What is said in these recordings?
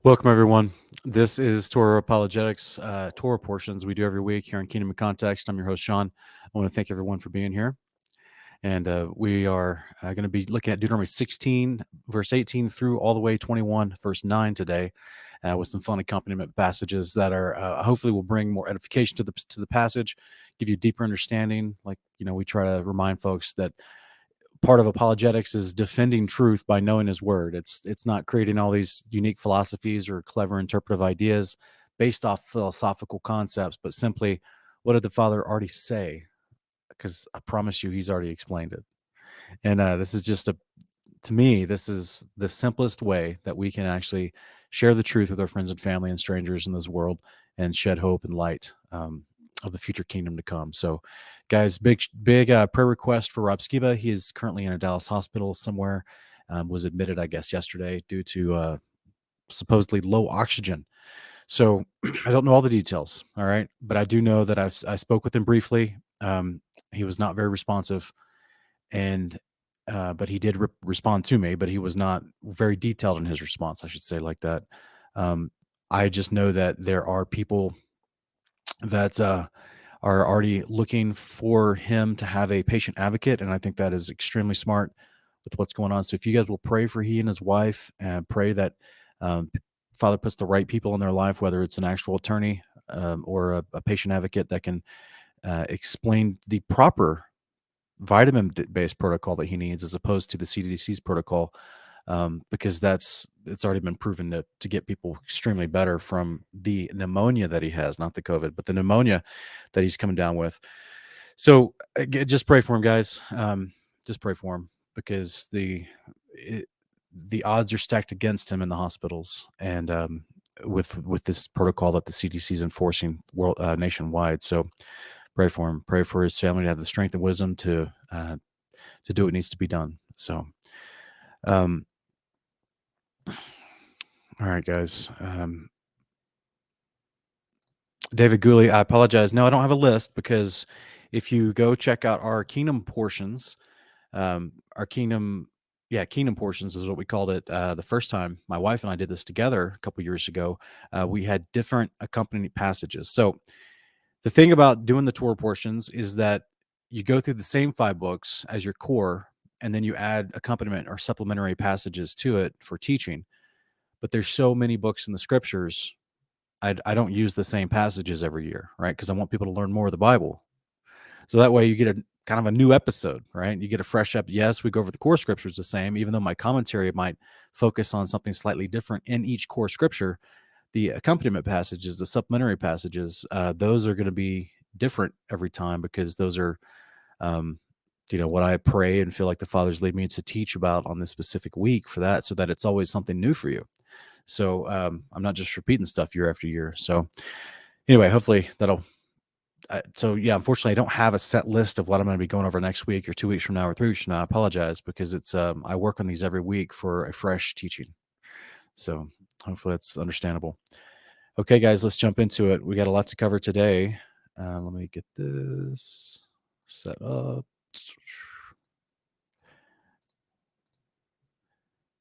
Welcome, everyone. This is Torah Apologetics, Torah portions we do every week here on Kingdom of Context. I'm your host, Sean. I want to thank everyone for being here. And we are going to be looking at Deuteronomy 16, verse 18 through all the way 21, verse 9 today, with some fun accompaniment passages that are hopefully will bring more edification to the passage, give you deeper understanding. Like, we try to remind folks that part of apologetics is defending truth by knowing his word. It's not creating all these unique philosophies or clever interpretive ideas based off philosophical concepts, but simply what did the Father already say? Because I promise you, he's already explained it. And this is to me, this is the simplest way that we can actually share the truth with our friends and family and strangers in this world and shed hope and light of the future kingdom to come. So, guys, big prayer request for Rob Skiba. He is currently in a Dallas hospital somewhere. Was admitted, I guess, yesterday due to supposedly low oxygen. So I don't know all the details. All right, but I do know that I spoke with him briefly. He was not very responsive, and but he did respond to me, but he was not very detailed in his response, I should say, like that. I just know that there are people that are already looking for him to have a patient advocate, and I think that is extremely smart with what's going on. So if you guys will pray for he and his wife, and pray that Father puts the right people in their life, whether it's an actual attorney or a patient advocate that can explain the proper vitamin-based protocol that he needs, as opposed to the CDC's protocol, because it's already been proven to get people extremely better from the pneumonia that he has, not the COVID, but the pneumonia that he's coming down with. So just pray for him, guys. Just pray for him, because the odds are stacked against him in the hospitals, and with this protocol that the CDC is enforcing nationwide. So pray for him. Pray for his family to have the strength and wisdom to do what needs to be done. So, all right, guys. David Gooley, I apologize. No, I don't have a list, because if you go check out our kingdom portions, our kingdom portions is what we called it the first time my wife and I did this together a couple years ago. We had different accompanying passages. So the thing about doing the Torah portions is that you go through the same 5 books as your core, and then you add accompaniment or supplementary passages to it for teaching. But there's so many books in the scriptures, I don't use the same passages every year, right? Because I want people to learn more of the Bible. So that way you get a kind of a new episode, right? You get a fresh up. Yes, we go over the core scriptures the same, even though my commentary might focus on something slightly different in each core scripture. The accompaniment passages, the supplementary passages, those are going to be different every time, because those are, what I pray and feel like the Father's lead me to teach about on this specific week for that, so that it's always something new for you. So I'm not just repeating stuff year after year. So anyway, hopefully that'll. Unfortunately, I don't have a set list of what I'm going to be going over next week or 2 weeks from now or 3 weeks from now. I apologize, because it's I work on these every week for a fresh teaching. So hopefully that's understandable. Okay, guys, let's jump into it. We got a lot to cover today. Let me get this set up.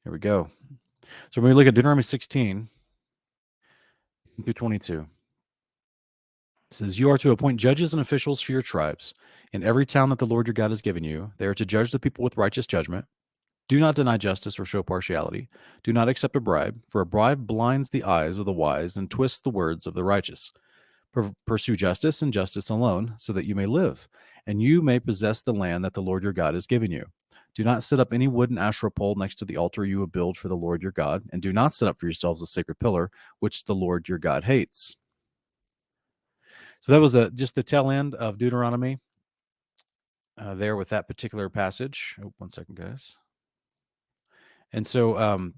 Here we go. So when we look at Deuteronomy 16 through 22, it says, "You are to appoint judges and officials for your tribes in every town that the Lord your God has given you. They are to judge the people with righteous judgment. Do not deny justice or show partiality. Do not accept a bribe, for a bribe blinds the eyes of the wise and twists the words of the righteous. Pursue justice and justice alone, so that you may live, and you may possess the land that the Lord your God has given you. Do not set up any wooden Asherah pole next to the altar you will build for the Lord your God, and do not set up for yourselves a sacred pillar, which the Lord your God hates." So that was just the tail end of Deuteronomy there with that particular passage. Oh, one second, guys. And so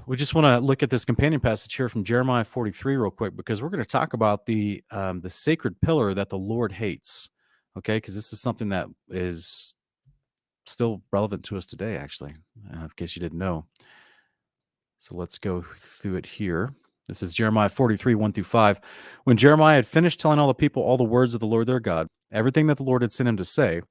we just want to look at this companion passage here from Jeremiah 43 real quick, because we're going to talk about the sacred pillar that the Lord hates. Okay, because this is something that is still relevant to us today, actually, in case you didn't know. So let's go through it here. This is Jeremiah 43, 1-5. When Jeremiah had finished telling all the people all the words of the Lord their God, everything that the Lord had sent him to say,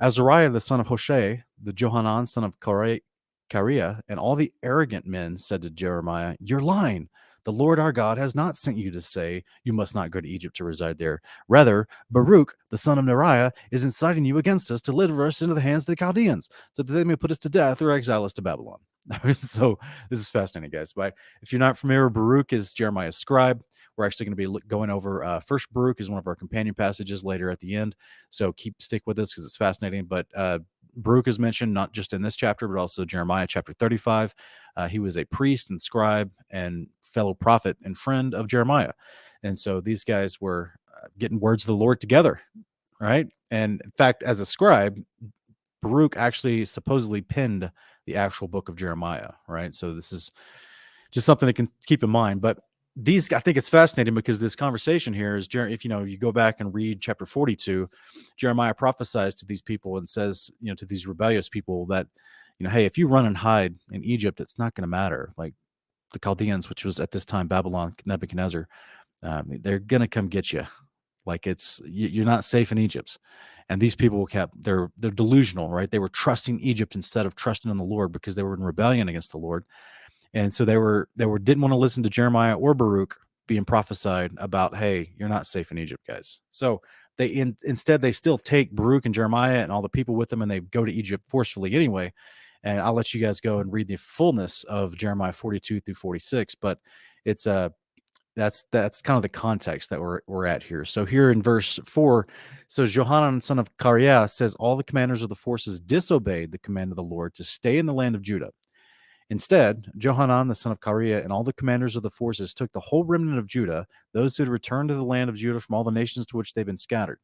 Azariah the son of Hoshea, the Johanan son of Kareah, Kareah and all the arrogant men said to Jeremiah, "You're lying. The Lord our God has not sent you to say you must not go to Egypt to reside there. Rather, Baruch, the son of Neriah, is inciting you against us to deliver us into the hands of the Chaldeans, so that they may put us to death or exile us to Babylon." So this is fascinating, guys. But if you're not familiar, Baruch is Jeremiah's scribe. We're actually going to be going over First Baruch is one of our companion passages later at the end. So stick with this because it's fascinating. But Baruch is mentioned not just in this chapter, but also Jeremiah chapter 35. He was a priest and scribe and fellow prophet and friend of Jeremiah. And so these guys were getting words of the Lord together, right? And in fact, as a scribe, Baruch actually supposedly penned the actual book of Jeremiah, right? So this is just something to keep in mind. But I think it's fascinating because this conversation here is, if you go back and read chapter 42, Jeremiah prophesies to these people and says, to these rebellious people that, hey, if you run and hide in Egypt, it's not going to matter. Like the Chaldeans, which was at this time Babylon, Nebuchadnezzar, they're going to come get you. Like you're not safe in Egypt. And these people they're delusional, right? They were trusting Egypt instead of trusting in the Lord because they were in rebellion against the Lord. And so they didn't want to listen to Jeremiah or Baruch being prophesied about, hey, you're not safe in Egypt, guys. So instead they still take Baruch and Jeremiah and all the people with them, and they go to Egypt forcefully anyway. And I'll let you guys go and read the fullness of Jeremiah 42 through 46. But it's that's kind of the context that we're at here. So here in verse 4, so Johanan, son of Kareah, says all the commanders of the forces disobeyed the command of the Lord to stay in the land of Judah. Instead, Johanan, the son of Kareah, and all the commanders of the forces took the whole remnant of Judah, those who had returned to the land of Judah from all the nations to which they've been scattered.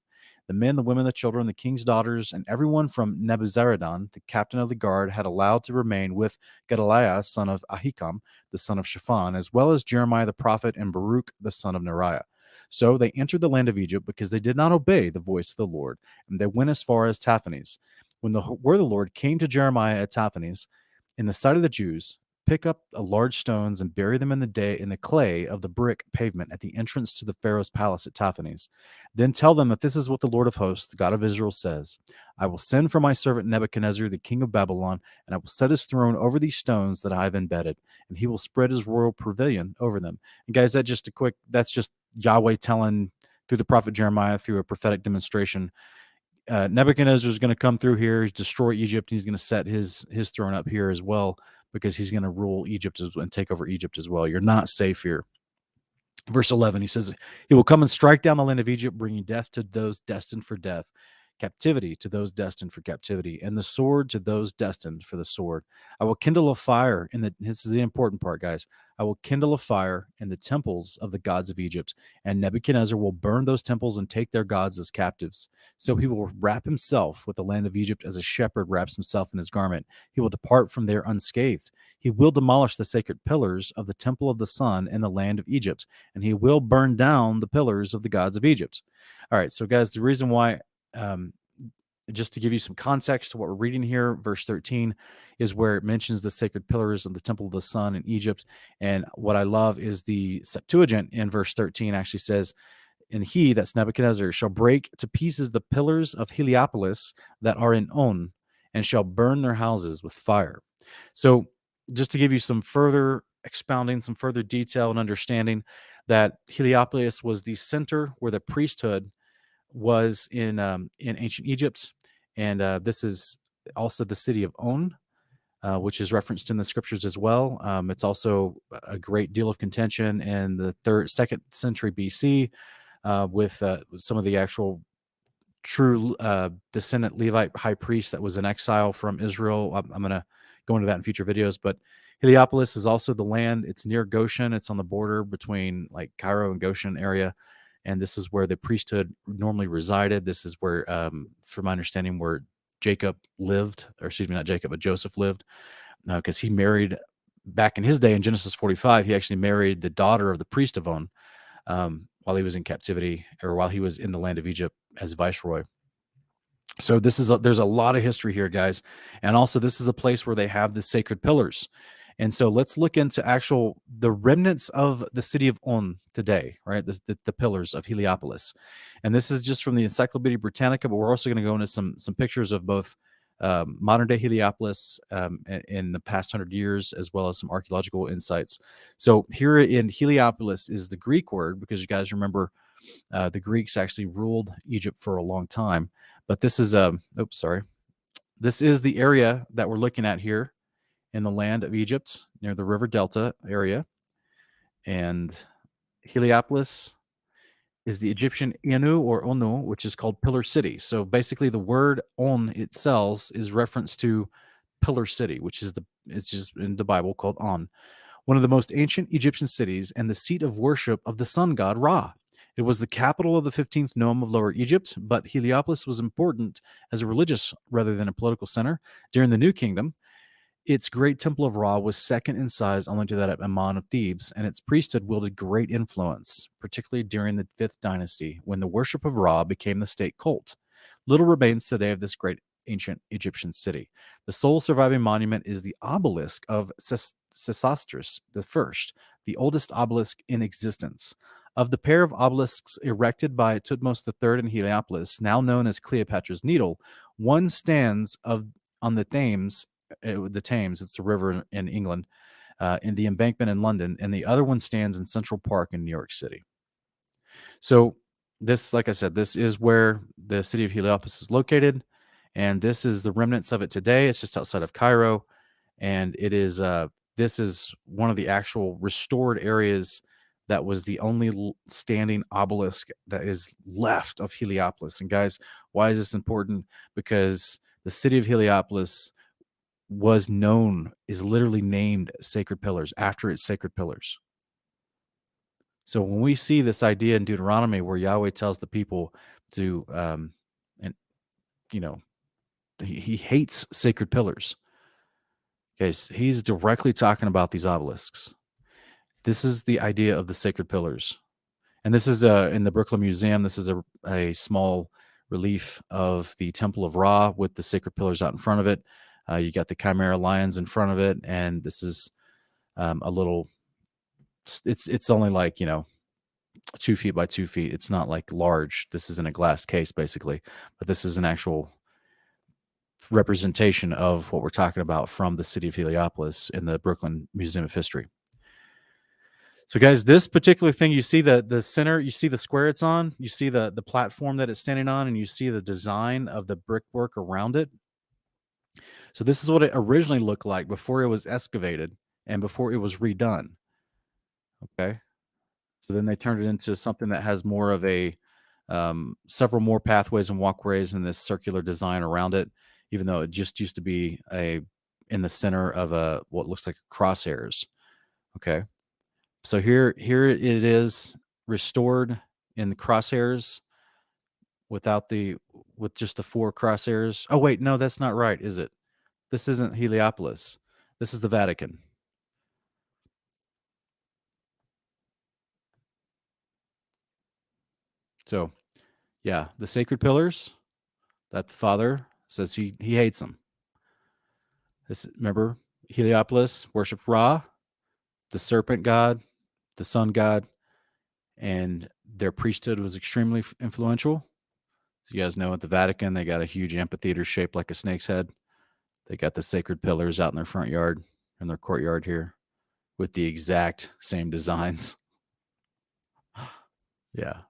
The men, the women, the children, the king's daughters, and everyone from Nebuzaradan, the captain of the guard, had allowed to remain with Gedaliah, son of Ahikam, the son of Shaphan, as well as Jeremiah the prophet and Baruch, the son of Neriah. So they entered the land of Egypt because they did not obey the voice of the Lord, and they went as far as Taphanes. When the word of the Lord came to Jeremiah at Taphanes, in the sight of the Jews, pick up large stones and bury them in the clay of the brick pavement at the entrance to the Pharaoh's palace at Taphanes. Then tell them that this is what the Lord of hosts, the God of Israel, says: I will send for my servant Nebuchadnezzar, the king of Babylon, and I will set his throne over these stones that I have embedded, and he will spread his royal pavilion over them. And guys, that's just Yahweh telling through the prophet Jeremiah through a prophetic demonstration. Nebuchadnezzar is going to come through here, destroy Egypt. He's going to set his throne up here as well, because he's going to rule Egypt and take over Egypt as well. You're not safe here. Verse 11, he says, he will come and strike down the land of Egypt, bringing death to those destined for death, captivity to those destined for captivity, and the sword to those destined for the sword. I will kindle a fire this is the important part, guys. I will kindle a fire in the temples of the gods of Egypt, and Nebuchadnezzar will burn those temples and take their gods as captives. So he will wrap himself with the land of Egypt as a shepherd wraps himself in his garment. He will depart from there unscathed. He will demolish the sacred pillars of the temple of the sun in the land of Egypt, and he will burn down the pillars of the gods of Egypt. All right, so guys, the reason why just to give you some context to what we're reading here, verse 13 is where it mentions the sacred pillars of the temple of the sun in Egypt. And what I love is the Septuagint in verse 13 actually says, and he, that's Nebuchadnezzar, shall break to pieces the pillars of Heliopolis that are in On, and shall burn their houses with fire. So just to give you some further expounding, some further detail and understanding, that Heliopolis was the center where the priesthood was in ancient Egypt, and this is also the city of On, which is referenced in the scriptures as well. It's also a great deal of contention in the second century BC with some of the actual true descendant Levite high priest that was in exile from Israel. I'm going to go into that in future videos, but Heliopolis is also the land. It's near Goshen. It's on the border between like Cairo and Goshen area. And this is where the priesthood normally resided. This is where, from my understanding, where Jacob lived, or excuse me, not Jacob, but Joseph lived, because he married, back in his day in Genesis 45, he actually married the daughter of the priest of On while he was in captivity, or while he was in the land of Egypt as viceroy. So there's a lot of history here, guys. And also this is a place where they have the sacred pillars. And so let's look into the remnants of the city of On today, right? The pillars of Heliopolis. And this is just from the Encyclopedia Britannica, but we're also going to go into some pictures of both modern day Heliopolis in the past 100 years, as well as some archaeological insights. So here in Heliopolis is the Greek word, because you guys remember the Greeks actually ruled Egypt for a long time. But this is this is the area that we're looking at here in the land of Egypt near the river Delta area. And Heliopolis is the Egyptian Anu or Onu, which is called Pillar City. So basically the word On itself is reference to Pillar City, which is it's just in the Bible called On, one of the most ancient Egyptian cities and the seat of worship of the sun god Ra. It was the capital of the 15th nome of Lower Egypt, but Heliopolis was important as a religious rather than a political center. During the New Kingdom, its great temple of Ra was second in size only to that of Ammon of Thebes, and its priesthood wielded great influence, particularly during the 5th dynasty, when the worship of Ra became the state cult. Little remains today of this great ancient Egyptian city. The sole surviving monument is the obelisk of Sesostris I, the oldest obelisk in existence. Of the pair of obelisks erected by Tutmosis III in Heliopolis, now known as Cleopatra's Needle, one stands on the Thames. It's a river in England, in the embankment in London, and the other one stands in Central Park in New York City. So this, like I said, this is where the city of Heliopolis is located, and this is the remnants of it today. It's just outside of Cairo, and it is this is one of the actual restored areas that was the only standing obelisk that is left of Heliopolis. And guys, why is this important? Because the city of Heliopolis is literally named Sacred Pillars after its sacred pillars. So when we see this idea in Deuteronomy where Yahweh tells the people to, and you know, he hates sacred pillars. Okay, he's directly talking about these obelisks. This is the idea of the sacred pillars, and this is in the Brooklyn Museum. This is a small relief of the Temple of Ra with the sacred pillars out in front of it. You got the Chimera lions in front of it, and this is a little. It's only like 2 feet by 2 feet. It's not like large. This is in a glass case basically, but this is an actual representation of what we're talking about from the city of Heliopolis in the Brooklyn Museum of History. So guys, this particular thing, you see the center, you see the square it's on, you see the platform that it's standing on, and you see the design of the brickwork around it. So this is what it originally looked like before it was excavated and before it was redone. Okay. So then they turned it into something that has more of a several more pathways and walkways and this circular design around it, even though it just used to be in the center of what looks like crosshairs. Okay. So here it is restored in the crosshairs with just the 4 crosshairs. Oh wait, no, that's not right, is it? This isn't Heliopolis. This is the Vatican. So, yeah, the sacred pillars that the Father says he hates them. Remember, Heliopolis worshiped Ra, the serpent god, the sun god, and their priesthood was extremely influential. So you guys know at the Vatican, they got a huge amphitheater shaped like a snake's head. They got the sacred pillars out in their front yard, in their courtyard here, with the exact same designs. Yeah.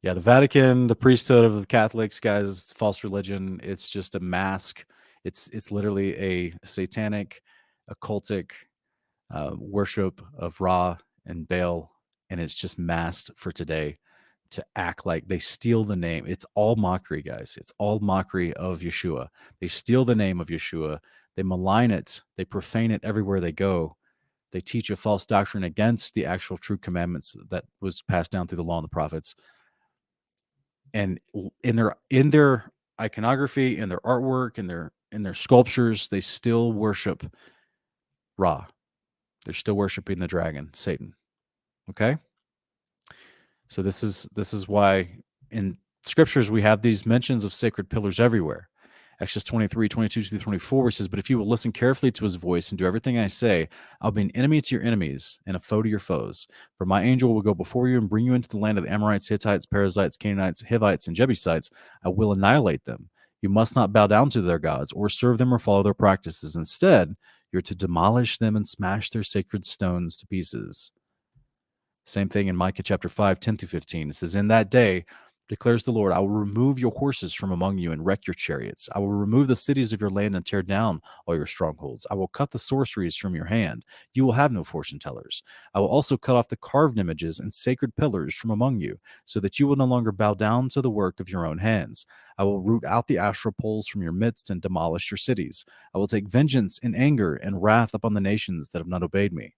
Yeah, the Vatican, the priesthood of the Catholics, guys, false religion. It's just a mask. It's literally a satanic, occultic worship of Ra and Baal, and it's just masked for today to act like they steal the name. It's all mockery, guys. It's all mockery of Yeshua. They steal the name of Yeshua. They malign it. They profane it everywhere they go. They teach a false doctrine against the actual true commandments that was passed down through the law and the prophets. And in their iconography, in their artwork, in their sculptures, they still worship Ra. They're still worshiping the dragon, Satan. Okay? So this is why in scriptures we have these mentions of sacred pillars everywhere. Exodus 23, 22 through 24 says, "But if you will listen carefully to his voice and do everything I say, I'll be an enemy to your enemies and a foe to your foes. For my angel will go before you and bring you into the land of the Amorites, Hittites, Perizzites, Canaanites, Hivites, and Jebusites. I will annihilate them. You must not bow down to their gods or serve them or follow their practices. Instead, you're to demolish them and smash their sacred stones to pieces. Same thing in Micah chapter 5, 10 through 15. It says, in that day, declares the Lord, I will remove your horses from among you and wreck your chariots. I will remove the cities of your land and tear down all your strongholds. I will cut the sorceries from your hand. You will have no fortune tellers. I will also cut off the carved images and sacred pillars from among you, so that you will no longer bow down to the work of your own hands. I will root out the Asherah poles from your midst and demolish your cities. I will take vengeance in anger and wrath upon the nations that have not obeyed me.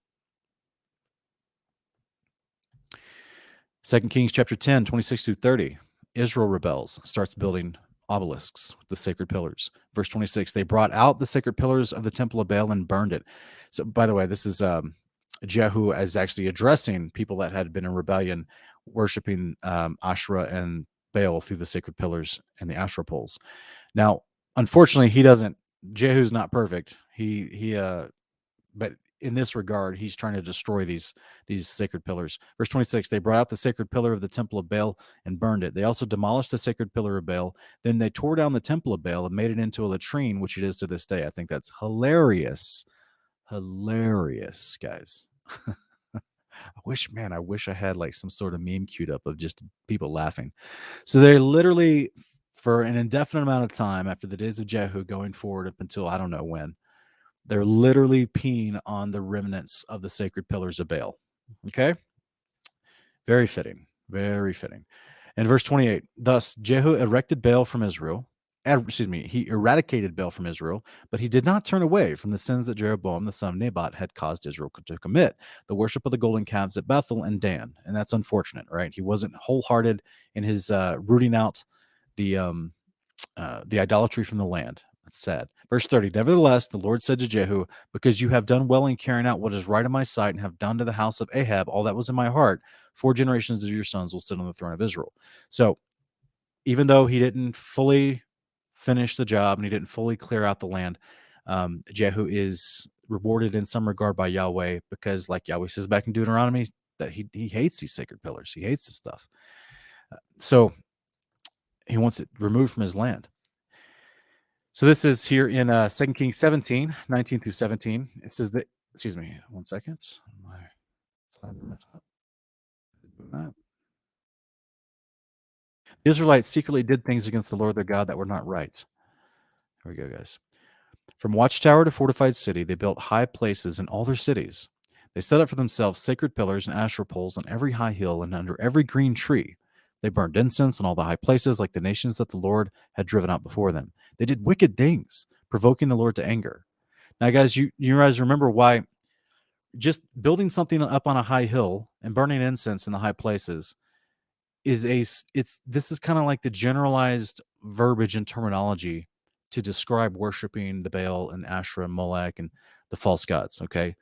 2 Kings chapter 10, 26 through 30. Israel rebels, starts building obelisks, the sacred pillars. Verse 26, they brought out the sacred pillars of the temple of Baal and burned it. So, by the way, this is Jehu as actually addressing people that had been in rebellion, worshiping Asherah and Baal through the sacred pillars and the Asherah poles. Now, unfortunately, Jehu's not perfect. But in this regard, he's trying to destroy these sacred pillars. Verse 26, they brought out the sacred pillar of the temple of Baal and burned it. They also demolished the sacred pillar of Baal. Then they tore down the temple of Baal and made it into a latrine, which it is to this day. I think that's hilarious. Hilarious, guys. I wish I had like some sort of meme queued up of just people laughing. So they literally, for an indefinite amount of time after the days of Jehu going forward up until I don't know when, they're literally peeing on the remnants of the sacred pillars of Baal. Okay? Very fitting. Very fitting. In verse 28, thus Jehu erected Baal from Israel. He eradicated Baal from Israel, but he did not turn away from the sins that Jeroboam, the son of Nebat, had caused Israel to commit, the worship of the golden calves at Bethel and Dan. And that's unfortunate, right? He wasn't wholehearted in his rooting out the idolatry from the land. That's sad. Verse 30, nevertheless, the Lord said to Jehu, because you have done well in carrying out what is right in my sight and have done to the house of Ahab all that was in my heart, 4 generations of your sons will sit on the throne of Israel. So even though he didn't fully finish the job and he didn't fully clear out the land, Jehu is rewarded in some regard by Yahweh, because like Yahweh says back in Deuteronomy, that he hates these sacred pillars. He hates this stuff. So he wants it removed from his land. So this is here in 2 Kings 17, 19 through 17. It says that, excuse me, one second. The Israelites secretly did things against the Lord their God that were not right. Here we go, guys. From watchtower to fortified city, they built high places in all their cities. They set up for themselves sacred pillars and Asherah poles on every high hill and under every green tree. They burned incense on all the high places like the nations that the Lord had driven out before them. They did wicked things, provoking the Lord to anger. Now, guys, you guys remember why just building something up on a high hill and burning incense in the high places this is kind of like the generalized verbiage and terminology to describe worshiping the Baal and Asherah and Molech and the false gods, okay?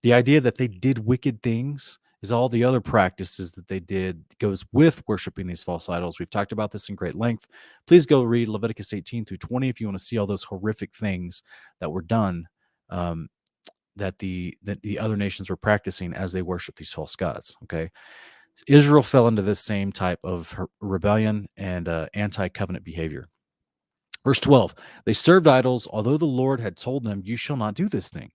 The idea that they did wicked things is all the other practices that they did goes with worshiping these false idols. We've talked about this in great length. Please go read Leviticus 18 through 20 if you want to see all those horrific things that were done, that the other nations were practicing as they worship these false gods, okay? Israel fell into this same type of rebellion and anti-covenant behavior. Verse 12, they served idols, although the Lord had told them, you shall not do this thing.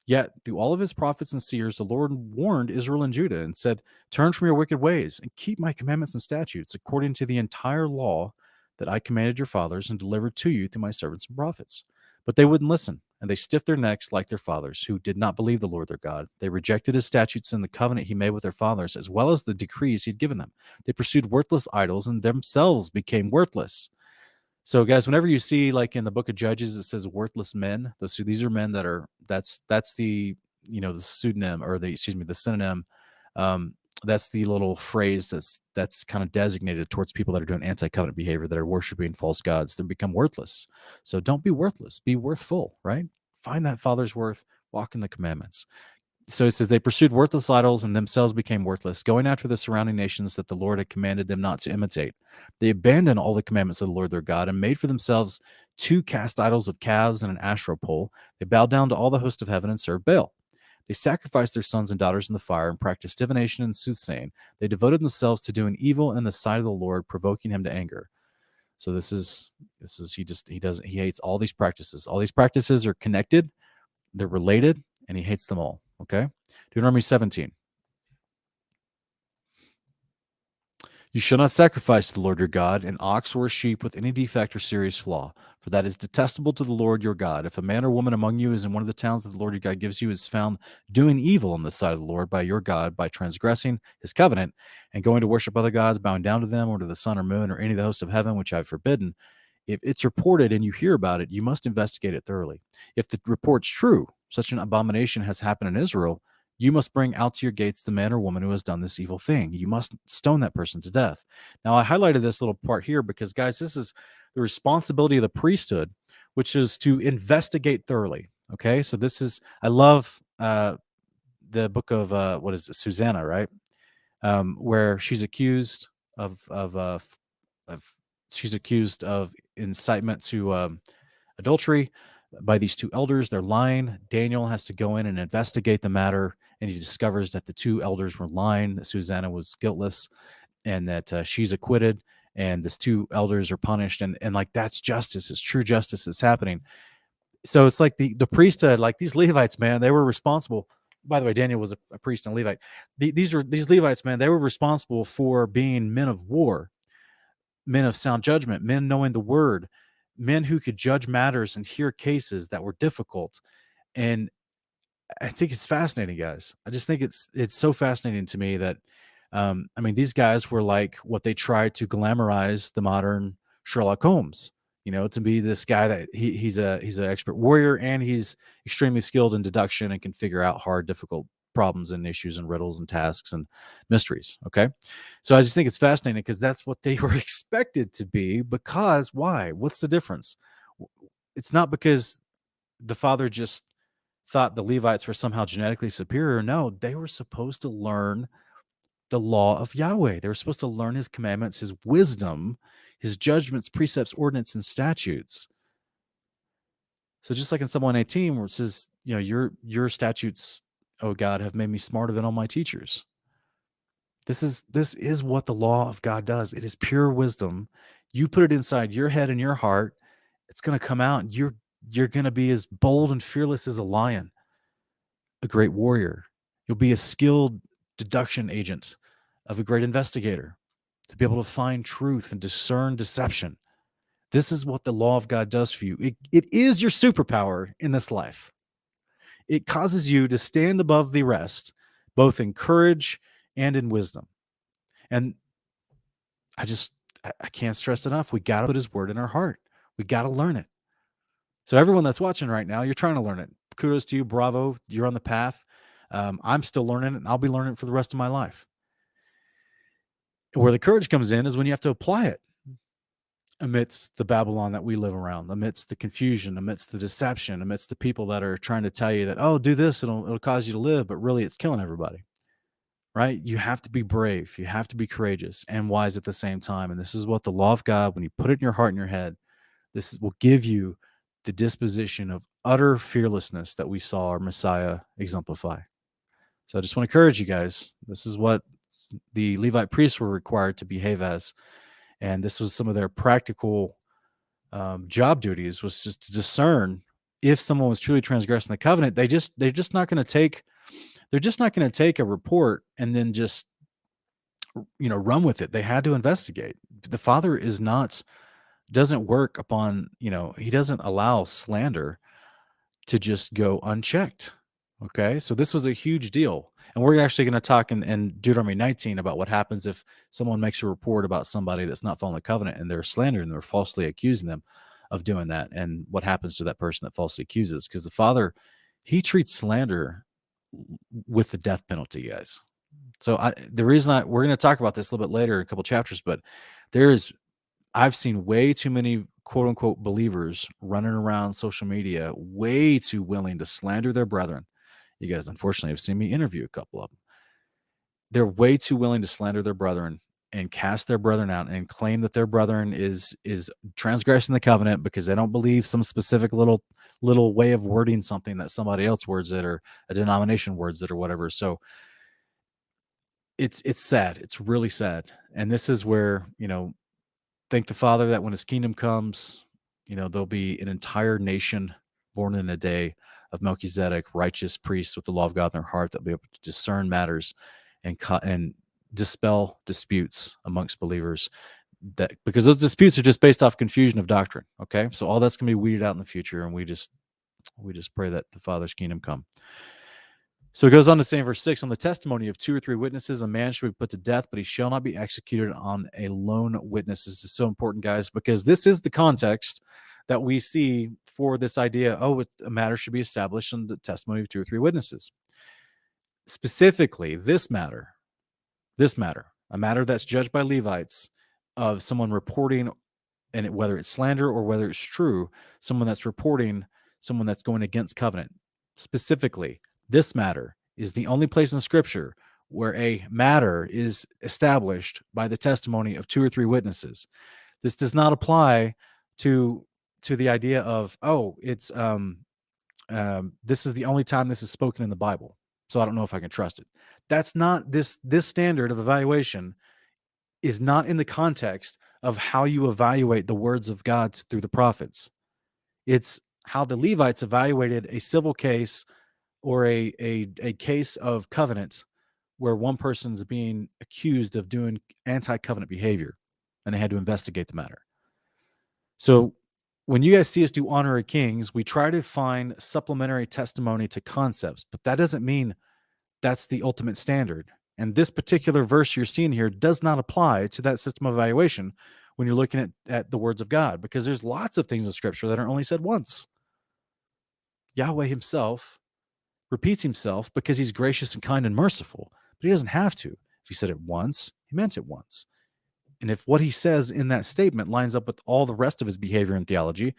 Yet, through all of his prophets and seers, the Lord warned Israel and Judah and said, turn from your wicked ways and keep my commandments and statutes according to the entire law that I commanded your fathers and delivered to you through my servants and prophets. But they wouldn't listen, and they stiffed their necks like their fathers, who did not believe the Lord their God. They rejected his statutes and the covenant he made with their fathers, as well as the decrees he'd given them. They pursued worthless idols and themselves became worthless. So, guys, whenever you see, like in the book of Judges, it says worthless men, these are men that are, that's the, the pseudonym, or the synonym. That's the little phrase that's kind of designated towards people that are doing anti-covenant behavior, that are worshiping false gods. They become worthless. So don't be worthless, be worthful, right? Find that Father's worth, walk in the commandments. So it says they pursued worthless idols and themselves became worthless, going after the surrounding nations that the Lord had commanded them not to imitate. They abandoned all the commandments of the Lord their God and made for themselves 2 cast idols of calves and an Asherah pole. They bowed down to all the host of heaven and served Baal. They sacrificed their sons and daughters in the fire and practiced divination and soothsaying. They devoted themselves to doing evil in the sight of the Lord, provoking him to anger. So this is he hates all these practices. All these practices are connected, they're related, and he hates them all. Okay, Deuteronomy 17. You shall not sacrifice to the Lord your God an ox or a sheep with any defect or serious flaw, for that is detestable to the Lord your God. If a man or woman among you is in one of the towns that the Lord your God gives you is found doing evil in the sight of the Lord by your God by transgressing his covenant and going to worship other gods, bowing down to them or to the sun or moon or any of the hosts of heaven, which I have forbidden, if it's reported and you hear about it, you must investigate it thoroughly. If the report's true, such an abomination has happened in Israel, you must bring out to your gates the man or woman who has done this evil thing. You must stone that person to death. Now, I highlighted this little part here because, guys, this is the responsibility of the priesthood, which is to investigate thoroughly. Okay, so this is, I love the book of, what is it, Susanna, right? Where she's accused of she's accused of incitement to adultery by these two elders. They're lying. Daniel has to go in and investigate the matter, and he discovers that the two elders were lying, that Susanna was guiltless, and that she's acquitted, and these two elders are punished, and like that's justice, it's true justice that's happening. So it's like the priesthood, like these Levites, man, they were responsible. By the way, Daniel was a priest and Levite. These Levites, man, they were responsible for being men of war, men of sound judgment, men knowing the word, men who could judge matters and hear cases that were difficult. And I think it's fascinating, guys. I just think it's so fascinating to me that I mean, these guys were like what they tried to glamorize the modern Sherlock Holmes, to be this guy that he's an expert warrior, and he's extremely skilled in deduction and can figure out hard, difficult problems and issues and riddles and tasks and mysteries. Okay. So I just think it's fascinating because that's what they were expected to be. Because why? What's the difference? It's not because the father just thought the Levites were somehow genetically superior. No, they were supposed to learn the law of Yahweh. They were supposed to learn his commandments, his wisdom, his judgments, precepts, ordinance, and statutes. So just like in Psalm 118, where it says, your statutes, oh God, have made me smarter than all my teachers. This is what the law of God does. It is pure wisdom. You put it inside your head and your heart, it's going to come out. And you're going to be as bold and fearless as a lion, a great warrior. You'll be a skilled deduction agent of a great investigator to be able to find truth and discern deception. This is what the law of God does for you. It is your superpower in this life. It causes you to stand above the rest, both in courage and in wisdom. And I can't stress enough. We got to put his word in our heart. We got to learn it. So everyone that's watching right now, you're trying to learn it. Kudos to you. Bravo. You're on the path. I'm still learning it, and I'll be learning it for the rest of my life. Where the courage comes in is when you have to apply it amidst the Babylon that we live around, amidst the confusion, amidst the deception, amidst the people that are trying to tell you that, oh, do this, it'll cause you to live, but really it's killing everybody. Right? You have to be brave. You have to be courageous and wise at the same time. And this is what the law of God, when you put it in your heart and your head, will give you the disposition of utter fearlessness that we saw our Messiah exemplify. So I just want to encourage you guys. This is what the Levite priests were required to behave as. And this was some of their practical job duties, was just to discern if someone was truly transgressing the covenant. They're just not going to take a report and then just run with it. They had to investigate. The father doesn't work upon, he doesn't allow slander to just go unchecked. Okay. So this was a huge deal. And we're actually going to talk in Deuteronomy 19 about what happens if someone makes a report about somebody that's not following the covenant and they're slandering, they're falsely accusing them of doing that, and what happens to that person that falsely accuses. Because the father, he treats slander with the death penalty, guys. So we're going to talk about this a little bit later in a couple chapters, but I've seen way too many quote unquote believers running around social media, way too willing to slander their brethren. You guys, unfortunately, have seen me interview a couple of them. They're way too willing to slander their brethren and cast their brethren out and claim that their brethren is transgressing the covenant because they don't believe some specific little way of wording something that somebody else words it, or a denomination words it, or whatever. So it's sad. It's really sad. And this is where, thank the Father that when his kingdom comes, there'll be an entire nation born in a day of Melchizedek, righteous priests with the law of God in their heart that will be able to discern matters and dispel disputes amongst believers, that because those disputes are just based off confusion of doctrine. Okay, so all that's going to be weeded out in the future, and we just pray that the Father's kingdom come. So it goes on to say in verse 6, on the testimony of 2 or 3 witnesses, a man shall be put to death, but he shall not be executed on a lone witness. This is so important, guys, because this is the context that we see for this idea, a matter should be established on the testimony of 2 or 3 witnesses. Specifically, this matter, a matter that's judged by Levites, of someone reporting, and whether it's slander or whether it's true, someone that's reporting someone that's going against covenant. Specifically, this matter is the only place in Scripture where a matter is established by the testimony of 2 or 3 witnesses. This does not apply to the idea of, it's this is the only time this is spoken in the Bible, so I don't know if I can trust it. That's not this standard of evaluation is not in the context of how you evaluate the words of God through the prophets. It's how the Levites evaluated a civil case or a case of covenant where one person's being accused of doing anti-covenant behavior, and they had to investigate the matter. So when you guys see us do Honorary Kings, we try to find supplementary testimony to concepts, but that doesn't mean that's the ultimate standard. And this particular verse you're seeing here does not apply to that system of evaluation when you're looking at the words of God, because there's lots of things in Scripture that are only said once. Yahweh himself repeats himself because he's gracious and kind and merciful, but he doesn't have to. If he said it once, he meant it once. And if what he says in that statement lines up with all the rest of his behavior and theology,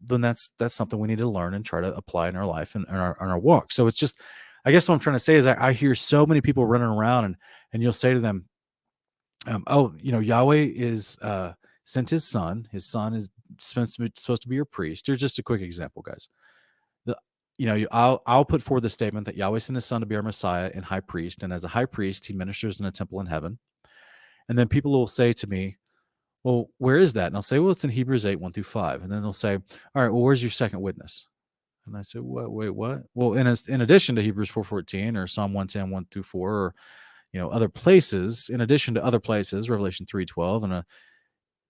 then that's something we need to learn and try to apply in our life and in our walk. So it's just, I guess what I'm trying to say is I hear so many people running around and you'll say to them, Yahweh is sent his son. His son is supposed to be your priest. Here's just a quick example, guys. I'll put forward the statement that Yahweh sent his son to be our Messiah and high priest. And as a high priest, he ministers in a temple in heaven. And then people will say to me, well, where is that? And I'll say, well, it's in Hebrews 8, 1-5. And then they'll say, all right, well, where's your second witness? And I said, wait, what? Well, in addition to Hebrews 4:14 or Psalm 110, 1-4, or, other places, in addition to other places, Revelation 3:12,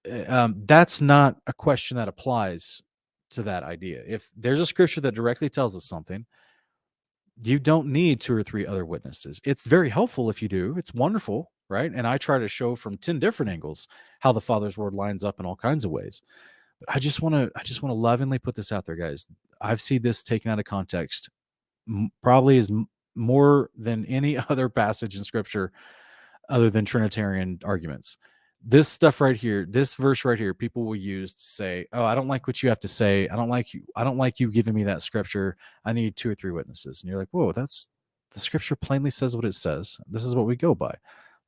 and that's not a question that applies to that idea. If there's a scripture that directly tells us something, you don't need 2 or 3 other witnesses. It's very helpful if you do. It's wonderful, right? And I try to show from 10 different angles how the Father's word lines up in all kinds of ways. But I just want to lovingly put this out there, guys. I've seen this taken out of context, probably is more than any other passage in Scripture other than Trinitarian arguments. This stuff right here, this verse right here, people will use to say, "Oh, I don't like what you have to say. I don't like you giving me that scripture. I need 2 or 3 witnesses." And you're like, "Whoa, that's the scripture plainly says what it says. This is what we go by."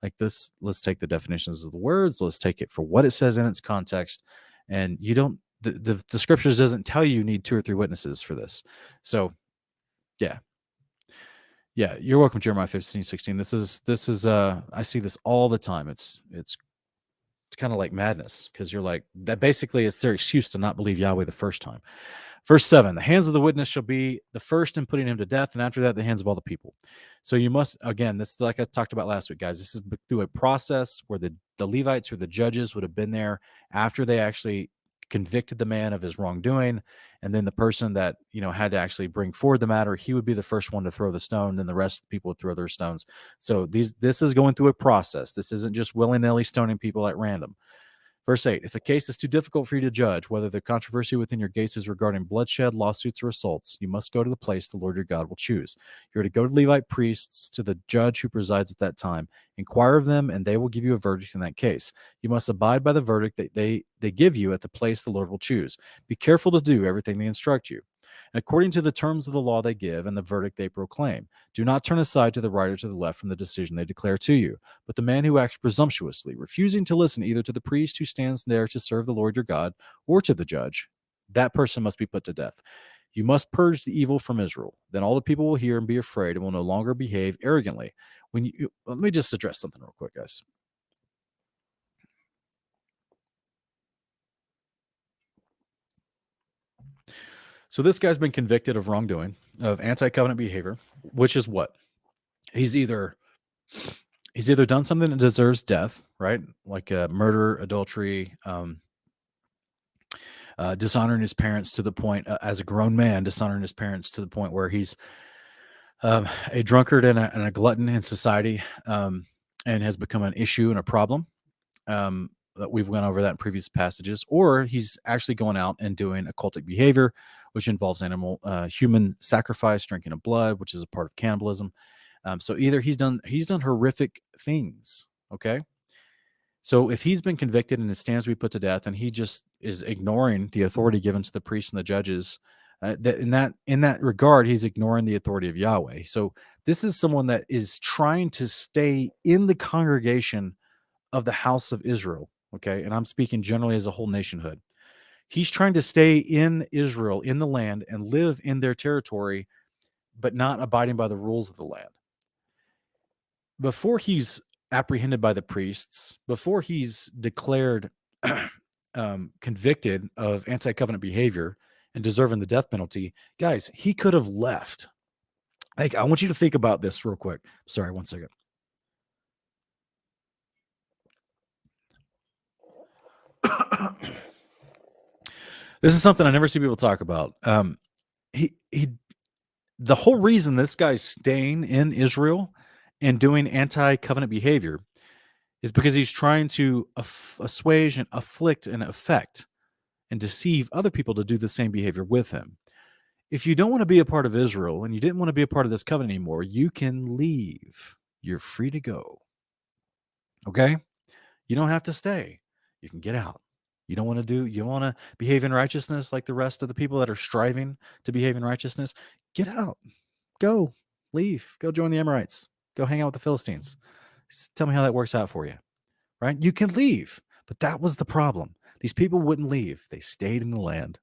Like this, let's take the definitions of the words. Let's take it for what it says in its context. And you don't, the scriptures doesn't tell you need 2 or 3 witnesses for this. So, yeah. Yeah, you're welcome, Jeremiah 15:16. This is I see this all the time. It's kind of like madness, because you're like, that basically it's their excuse to not believe Yahweh the first time. Verse 7, the hands of the witness shall be the first in putting him to death, and after that, the hands of all the people. So you must, again, this is like I talked about last week, guys. This is through a process where the Levites or the judges would have been there after they actually convicted the man of his wrongdoing. And then the person that, had to actually bring forward the matter, he would be the first one to throw the stone. Then the rest of the people would throw their stones. So this is going through a process. This isn't just willy-nilly stoning people at random. Verse 8, if a case is too difficult for you to judge, whether the controversy within your gates is regarding bloodshed, lawsuits, or assaults, you must go to the place the Lord your God will choose. You're to go to Levite priests, to the judge who presides at that time. Inquire of them, and they will give you a verdict in that case. You must abide by the verdict that they give you at the place the Lord will choose. Be careful to do everything they instruct you, according to the terms of the law they give and the verdict they proclaim. Do not turn aside to the right or to the left from the decision they declare to you. But the man who acts presumptuously, refusing to listen either to the priest who stands there to serve the Lord your God or to the judge, that person must be put to death. You must purge the evil from Israel. Then all the people will hear and be afraid and will no longer behave arrogantly. Let me just address something real quick, guys. So this guy's been convicted of wrongdoing, of anti-covenant behavior, which is what? He's either done something that deserves death, right? Like murder, adultery, dishonoring his parents to the point, as a grown man, dishonoring his parents to the point where he's a drunkard and a glutton in society, and has become an issue and a problem. That we've went over that in previous passages, or he's actually going out and doing occultic behavior, which involves human sacrifice, drinking of blood, which is a part of cannibalism. So either he's done horrific things. Okay. So if he's been convicted and it stands to be put to death, and he just is ignoring the authority given to the priests and the judges, in that regard, he's ignoring the authority of Yahweh. So this is someone that is trying to stay in the congregation of the house of Israel. Okay, and I'm speaking generally as a whole nationhood. He's trying to stay in Israel, in the land, and live in their territory, but not abiding by the rules of the land. Before he's apprehended by the priests, before he's declared convicted of anti-covenant behavior and deserving the death penalty, guys, he could have left. Like, I want you to think about this real quick. Sorry, one second. This is something I never see people talk about. The whole reason this guy's staying in Israel and doing anti-covenant behavior is because he's trying to assuage and afflict and affect and deceive other people to do the same behavior with him. If you don't want to be a part of Israel and you didn't want to be a part of this covenant anymore, you can leave. You're free to go. Okay? You don't have to stay. You can get out. You want to behave in righteousness like the rest of the people that are striving to behave in righteousness? Get out. Go. Leave. Go join the Amorites. Go hang out with the Philistines. Tell me how that works out for you. Right? You can leave. But that was the problem. These people wouldn't leave. They stayed in the land.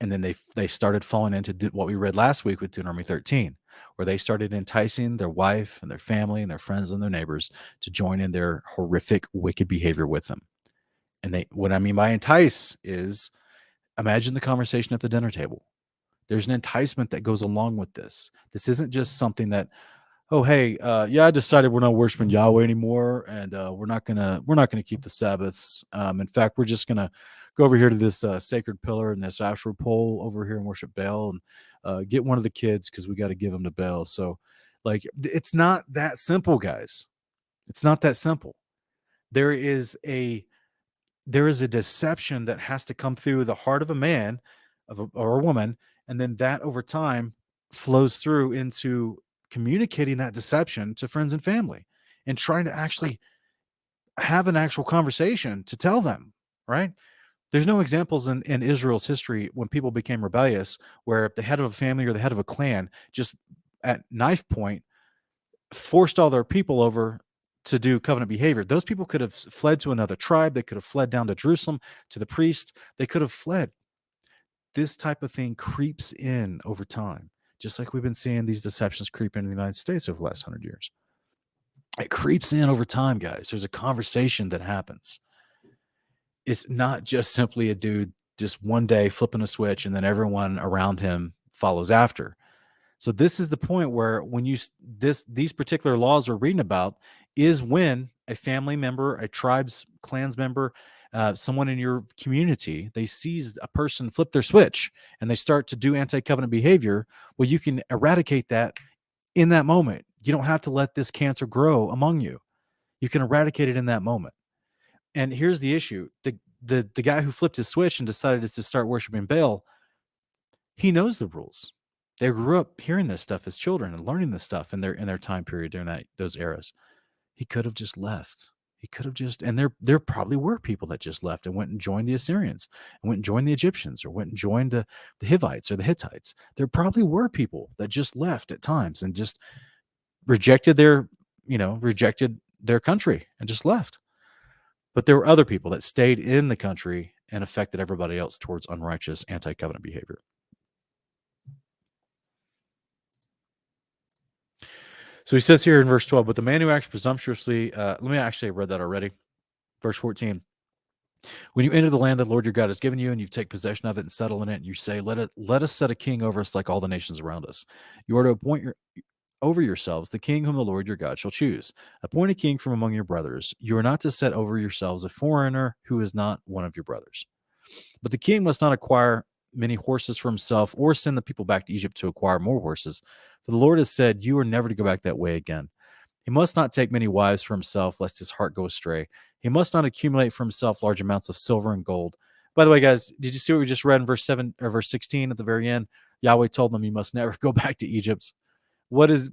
And then they started falling into what we read last week with Deuteronomy 13, where they started enticing their wife and their family and their friends and their neighbors to join in their horrific, wicked behavior with them. And what I mean by entice is, imagine the conversation at the dinner table. There's an enticement that goes along with this. This isn't just something that, oh, hey, yeah, I decided we're not worshiping Yahweh anymore, and we're not gonna keep the Sabbaths. In fact, we're just gonna go over here to this sacred pillar and this astral pole over here and worship Baal, and get one of the kids because we got to give them to Baal. So, like, it's not that simple, guys. It's not that simple. There is a deception that has to come through the heart of a man, or a woman, and then that over time flows through into communicating that deception to friends and family, and trying to actually have an actual conversation to tell them, right? There's no examples in Israel's history when people became rebellious where the head of a family or the head of a clan just at knife point forced all their people over to do covenant behavior. Those people could have fled to another tribe. They could have fled down to Jerusalem to the priest. They could have fled. This type of thing creeps in over time, just like we've been seeing these deceptions creep into the United States over the last 100 years. It creeps in over time, guys. There's a conversation that happens. It's not just simply a dude just one day flipping a switch and then everyone around him follows after. So this is the point where when these particular laws we're reading about is when a family member, a tribe's clans member, someone in your community, they sees a person flip their switch and they start to do anti-covenant behavior. Well, you can eradicate that in that moment. You don't have to let this cancer grow among you. You can eradicate it in that moment. And here's the issue. The guy who flipped his switch and decided to start worshiping Baal, he knows the rules. They grew up hearing this stuff as children and learning this stuff in their time period during those eras. He could have just left. He could have just, and there probably were people that just left and went and joined the Assyrians and went and joined the Egyptians or went and joined the Hivites or the Hittites. There probably were people that just left at times and just rejected their country and just left. But there were other people that stayed in the country and affected everybody else towards unrighteous anti-covenant behavior. So he says here in verse 12, but the man who acts presumptuously, I read that already. Verse 14, When you enter the land that the Lord your God has given you, and you take possession of it and settle in it, and you say, let us set a king over us like all the nations around us. You are to appoint over yourselves the king whom the Lord your God shall choose. Appoint a king from among your brothers. You are not to set over yourselves a foreigner who is not one of your brothers. But the king must not acquire many horses for himself or send the people back to Egypt to acquire more horses. For the Lord has said, you are never to go back that way again. He must not take many wives for himself, lest his heart go astray. He must not accumulate for himself large amounts of silver and gold. By the way, guys, did you see what we just read in verse 7 or verse 16 at the very end? Yahweh told them, you must never go back to Egypt. What is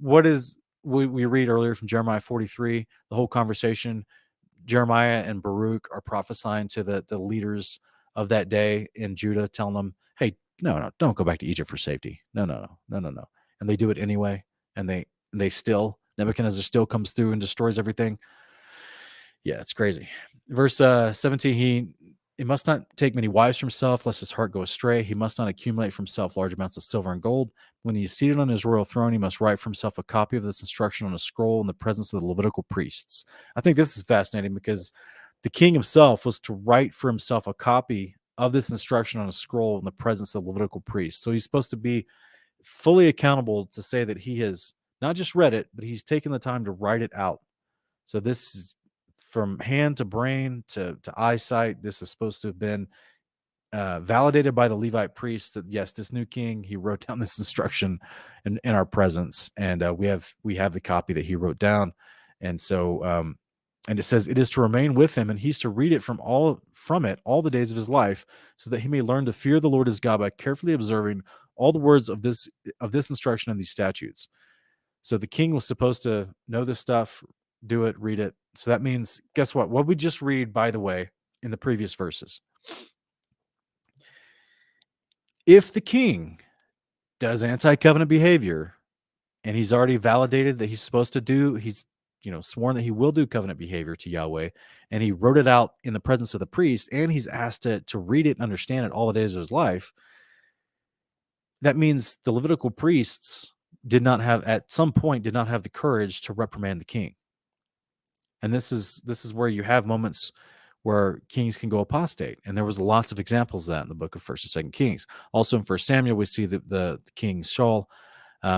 we read earlier from Jeremiah 43, the whole conversation? Jeremiah and Baruch are prophesying to the leaders of that day in Judah, telling them, hey, no, don't go back to Egypt for safety. No. And they do it anyway. And they still, Nebuchadnezzar still comes through and destroys everything. Yeah, it's crazy. Verse 17, he must not take many wives for himself, lest his heart go astray. He must not accumulate for himself large amounts of silver and gold. When he is seated on his royal throne, he must write for himself a copy of this instruction on a scroll in the presence of the Levitical priests. I think this is fascinating because the king himself was to write for himself a copy of this instruction on a scroll in the presence of the Levitical priests. So he's supposed to be fully accountable to say that he has not just read it, but he's taken the time to write it out. So this is from hand to brain to eyesight. This is supposed to have been validated by the Levite priest that yes, this new king, he wrote down this instruction in our presence, and we have the copy that he wrote down, and so and it says it is to remain with him, and he's to read it from it all the days of his life, so that he may learn to fear the Lord his God by carefully observing all the words of this instruction and these statutes. So the king was supposed to know this stuff, do it, read it. So that means, guess what? What we just read, by the way, in the previous verses. If the king does anti-covenant behavior and he's already validated that he's supposed to do, he's sworn that he will do covenant behavior to Yahweh, and he wrote it out in the presence of the priest, and he's asked to read it and understand it all the days of his life, that means the Levitical priests at some point did not have the courage to reprimand the king. And this is where you have moments where kings can go apostate, and there was lots of examples of that in the book of First and Second Kings. Also in First Samuel, we see the king Saul,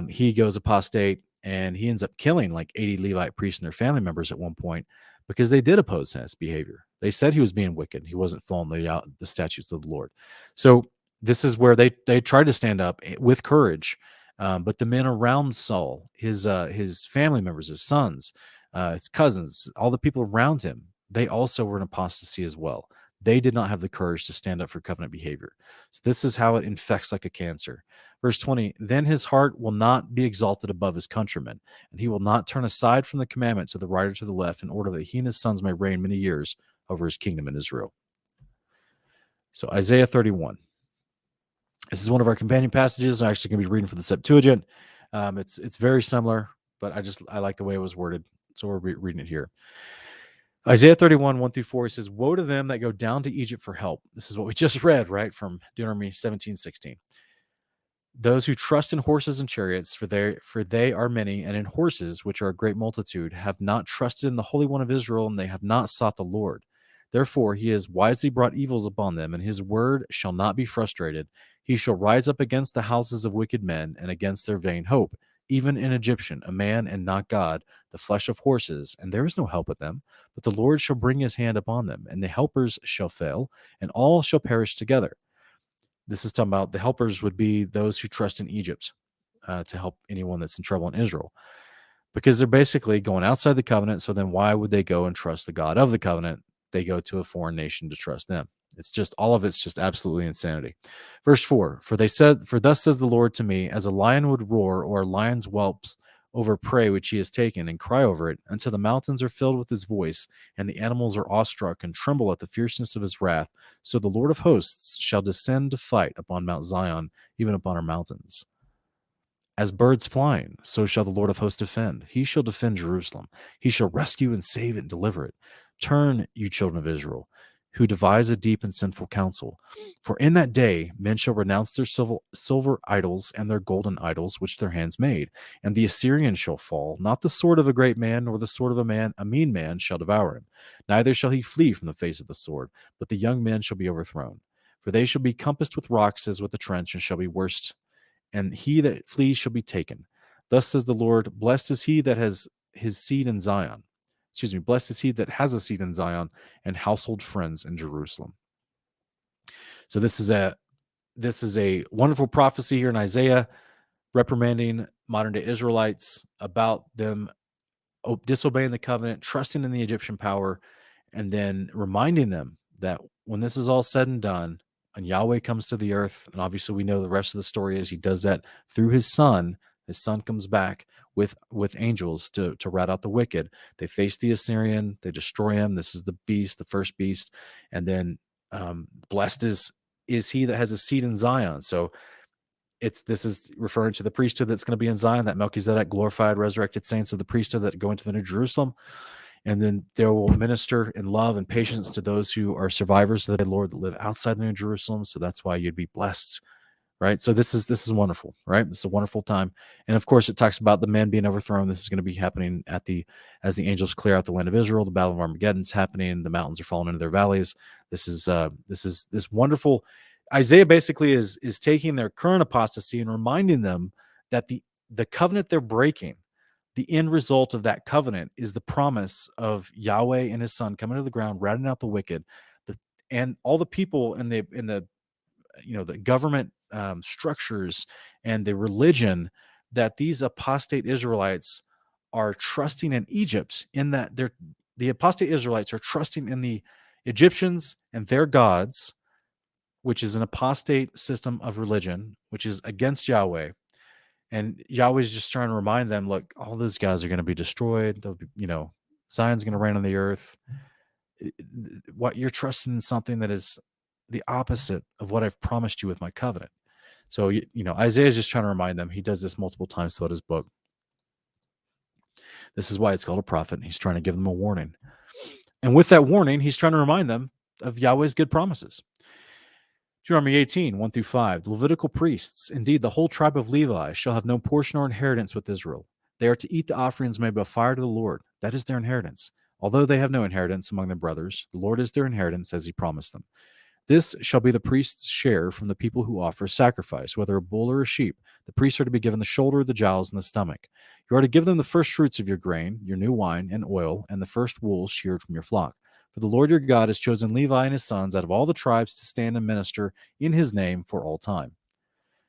he goes apostate, and he ends up killing like 80 Levite priests and their family members at one point because they did oppose his behavior. They said he was being wicked. He wasn't following the statutes of the Lord. So this is where they tried to stand up with courage, but the men around Saul, his family members, his sons, his cousins, all the people around him, they also were in apostasy as well. They did not have the courage to stand up for covenant behavior. So this is how it infects like a cancer. Verse 20, then his heart will not be exalted above his countrymen, and he will not turn aside from the commandment to the right or to the left, in order that he and his sons may reign many years over his kingdom in Israel. So Isaiah 31. This is one of our companion passages. I'm actually going to be reading from the Septuagint. It's very similar, but I like the way it was worded. So we're reading it here. Isaiah 31, 1-4, he says, woe to them that go down to Egypt for help. This is what we just read, right, from Deuteronomy 17:16. Those who trust in horses and chariots, for they are many, and in horses, which are a great multitude, have not trusted in the Holy One of Israel, and they have not sought the Lord. Therefore he has wisely brought evils upon them, and his word shall not be frustrated. He shall rise up against the houses of wicked men, and against their vain hope, even an Egyptian, a man and not God, the flesh of horses, and there is no help with them. But the Lord shall bring his hand upon them, and the helpers shall fail, and all shall perish together. This is talking about the helpers would be those who trust in Egypt to help anyone that's in trouble in Israel, because they're basically going outside the covenant. So then why would they go and trust the God of the covenant? They go to a foreign nation to trust them. It's just, all of it's just absolutely insanity. Verse 4, for thus says the Lord to me, as a lion would roar, or a lion's whelps over prey which he has taken, and cry over it, until the mountains are filled with his voice, and the animals are awestruck and tremble at the fierceness of his wrath. So the Lord of hosts shall descend to fight upon Mount Zion, even upon our mountains. As birds flying, so shall the Lord of hosts defend. He shall defend Jerusalem. He shall rescue and save it and deliver it. Turn, you children of Israel. who devise a deep and sinful counsel. For in that day men shall renounce their silver idols and their golden idols which their hands made, and the Assyrian shall fall. Not the sword of a great man, nor the sword of a mean man shall devour him. Neither shall he flee from the face of the sword, but the young men shall be overthrown. For they shall be compassed with rocks as with a trench, and shall be worst, and he that flees shall be taken. Thus says the Lord, blessed is he that has his seed in Zion. Blessed is he that has a seed in Zion and household friends in Jerusalem. So this is a wonderful prophecy here in Isaiah, reprimanding modern day Israelites about them disobeying the covenant, trusting in the Egyptian power, and then reminding them that when this is all said and done, and Yahweh comes to the earth, and obviously we know the rest of the story is he does that through his son. His son comes back with angels to rat out the wicked. They face the Assyrian, they destroy him. This is the beast, the first beast, and then blessed is he that has a seed in Zion. So this is referring to the priesthood that's going to be in Zion, that Melchizedek, glorified, resurrected saints of the priesthood that go into the New Jerusalem. And then there will minister in love and patience to those who are survivors of the Lord that live outside the New Jerusalem. So that's why you'd be blessed, right? So this is wonderful, right? This is a wonderful time. And of course, it talks about the men being overthrown. This is going to be happening as the angels clear out the land of Israel. The battle of Armageddon is happening. The mountains are falling into their valleys. This is this wonderful. Isaiah basically is taking their current apostasy and reminding them that the covenant they're breaking, the end result of that covenant is the promise of Yahweh and his son coming to the ground, routing out the wicked, and all the people in the the government structures and the religion that these apostate Israelites are trusting in Egypt, in that the apostate Israelites are trusting in the Egyptians and their gods, which is an apostate system of religion, which is against Yahweh. And Yahweh's just trying to remind them, look, all those guys are going to be destroyed. They'll be, Zion's going to reign on the earth. What you're trusting in something that is the opposite of what I've promised you with my covenant. So, Isaiah's just trying to remind them. He does this multiple times throughout his book. This is why it's called a prophet. He's trying to give them a warning. And with that warning, he's trying to remind them of Yahweh's good promises. Deuteronomy 18, 1-5. The Levitical priests, indeed the whole tribe of Levi, shall have no portion or inheritance with Israel. They are to eat the offerings made by fire to the Lord. That is their inheritance. Although they have no inheritance among their brothers, the Lord is their inheritance as he promised them. This shall be the priest's share from the people who offer sacrifice, whether a bull or a sheep. The priests are to be given the shoulder, the jowls, and the stomach. You are to give them the first fruits of your grain, your new wine and oil, and the first wool sheared from your flock. For the Lord your God has chosen Levi and his sons out of all the tribes to stand and minister in his name for all time.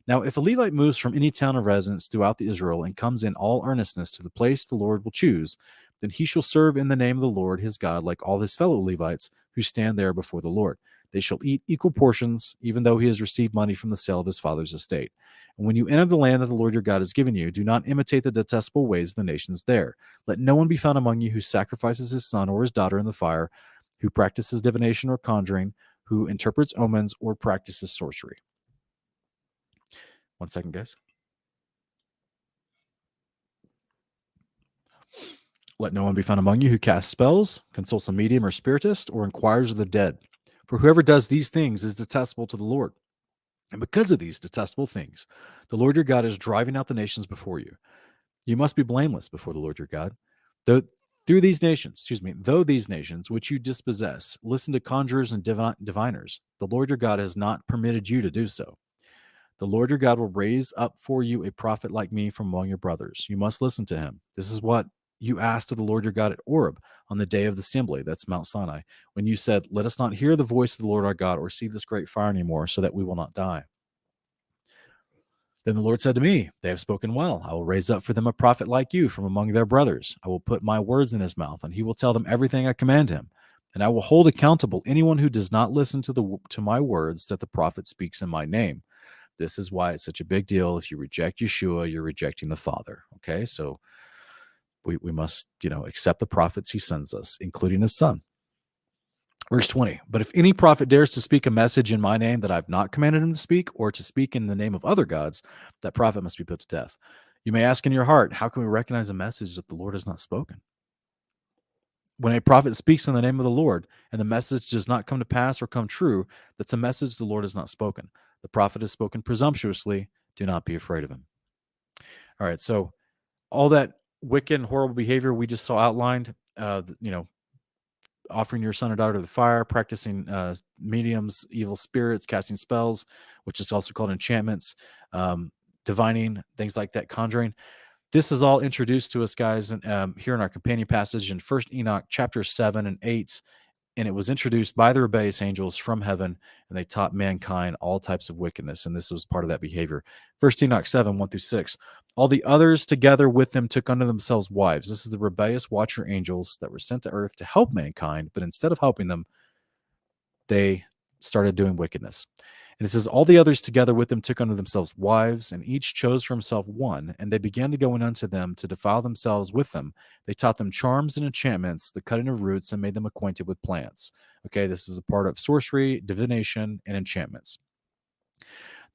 Now, if a Levite moves from any town of residence throughout the Israel and comes in all earnestness to the place the Lord will choose, then he shall serve in the name of the Lord his God like all his fellow Levites who stand there before the Lord. They shall eat equal portions, even though he has received money from the sale of his father's estate. And when you enter the land that the Lord your God has given you, do not imitate the detestable ways of the nations there. Let no one be found among you who sacrifices his son or his daughter in the fire, who practices divination or conjuring, who interprets omens, or practices sorcery. 1 second, guys. Let no one be found among you who casts spells, consults a medium or spiritist, or inquires of the dead. For whoever does these things is detestable to the Lord. And because of these detestable things, the Lord your God is driving out the nations before you. You must be blameless before the Lord your God. Though these nations which you dispossess, listen to conjurers and diviners, the Lord your God has not permitted you to do so. The Lord your God will raise up for you a prophet like me from among your brothers. You must listen to him. This is what you asked of the Lord your God at Oreb on the day of the assembly, that's Mount Sinai, when you said, let us not hear the voice of the Lord our God or see this great fire anymore, so that we will not die. Then the Lord said to me, they have spoken well. I will raise up for them a prophet like you from among their brothers. I will put my words in his mouth, and he will tell them everything I command him. And I will hold accountable anyone who does not listen to my words that the prophet speaks in my name. This is why it's such a big deal. If you reject Yeshua, you're rejecting the Father. Okay, so we must, accept the prophets he sends us, including his son. Verse 20, but if any prophet dares to speak a message in my name that I've not commanded him to speak, or to speak in the name of other gods, that prophet must be put to death. You may ask in your heart, how can we recognize a message that the Lord has not spoken? When a prophet speaks in the name of the Lord and the message does not come to pass or come true, that's a message the Lord has not spoken. The prophet has spoken presumptuously. Do not be afraid of him. All right, so all that wicked and horrible behavior we just saw outlined, offering your son or daughter to the fire, practicing mediums, evil spirits, casting spells, which is also called enchantments, divining, things like that, conjuring. This is all introduced to us, guys, here in our companion passage in 1 Enoch chapter 7 and 8. And it was introduced by the rebellious angels from heaven, and they taught mankind all types of wickedness. And this was part of that behavior. 1 Enoch 7, 1 through 6. All the others together with them took unto themselves wives. This is the rebellious watcher angels that were sent to earth to help mankind, but instead of helping them, they started doing wickedness. And it says, all the others together with them took unto themselves wives, and each chose for himself one, and they began to go in unto them to defile themselves with them. They taught them charms and enchantments, the cutting of roots, and made them acquainted with plants. Okay, this is a part of sorcery, divination, and enchantments.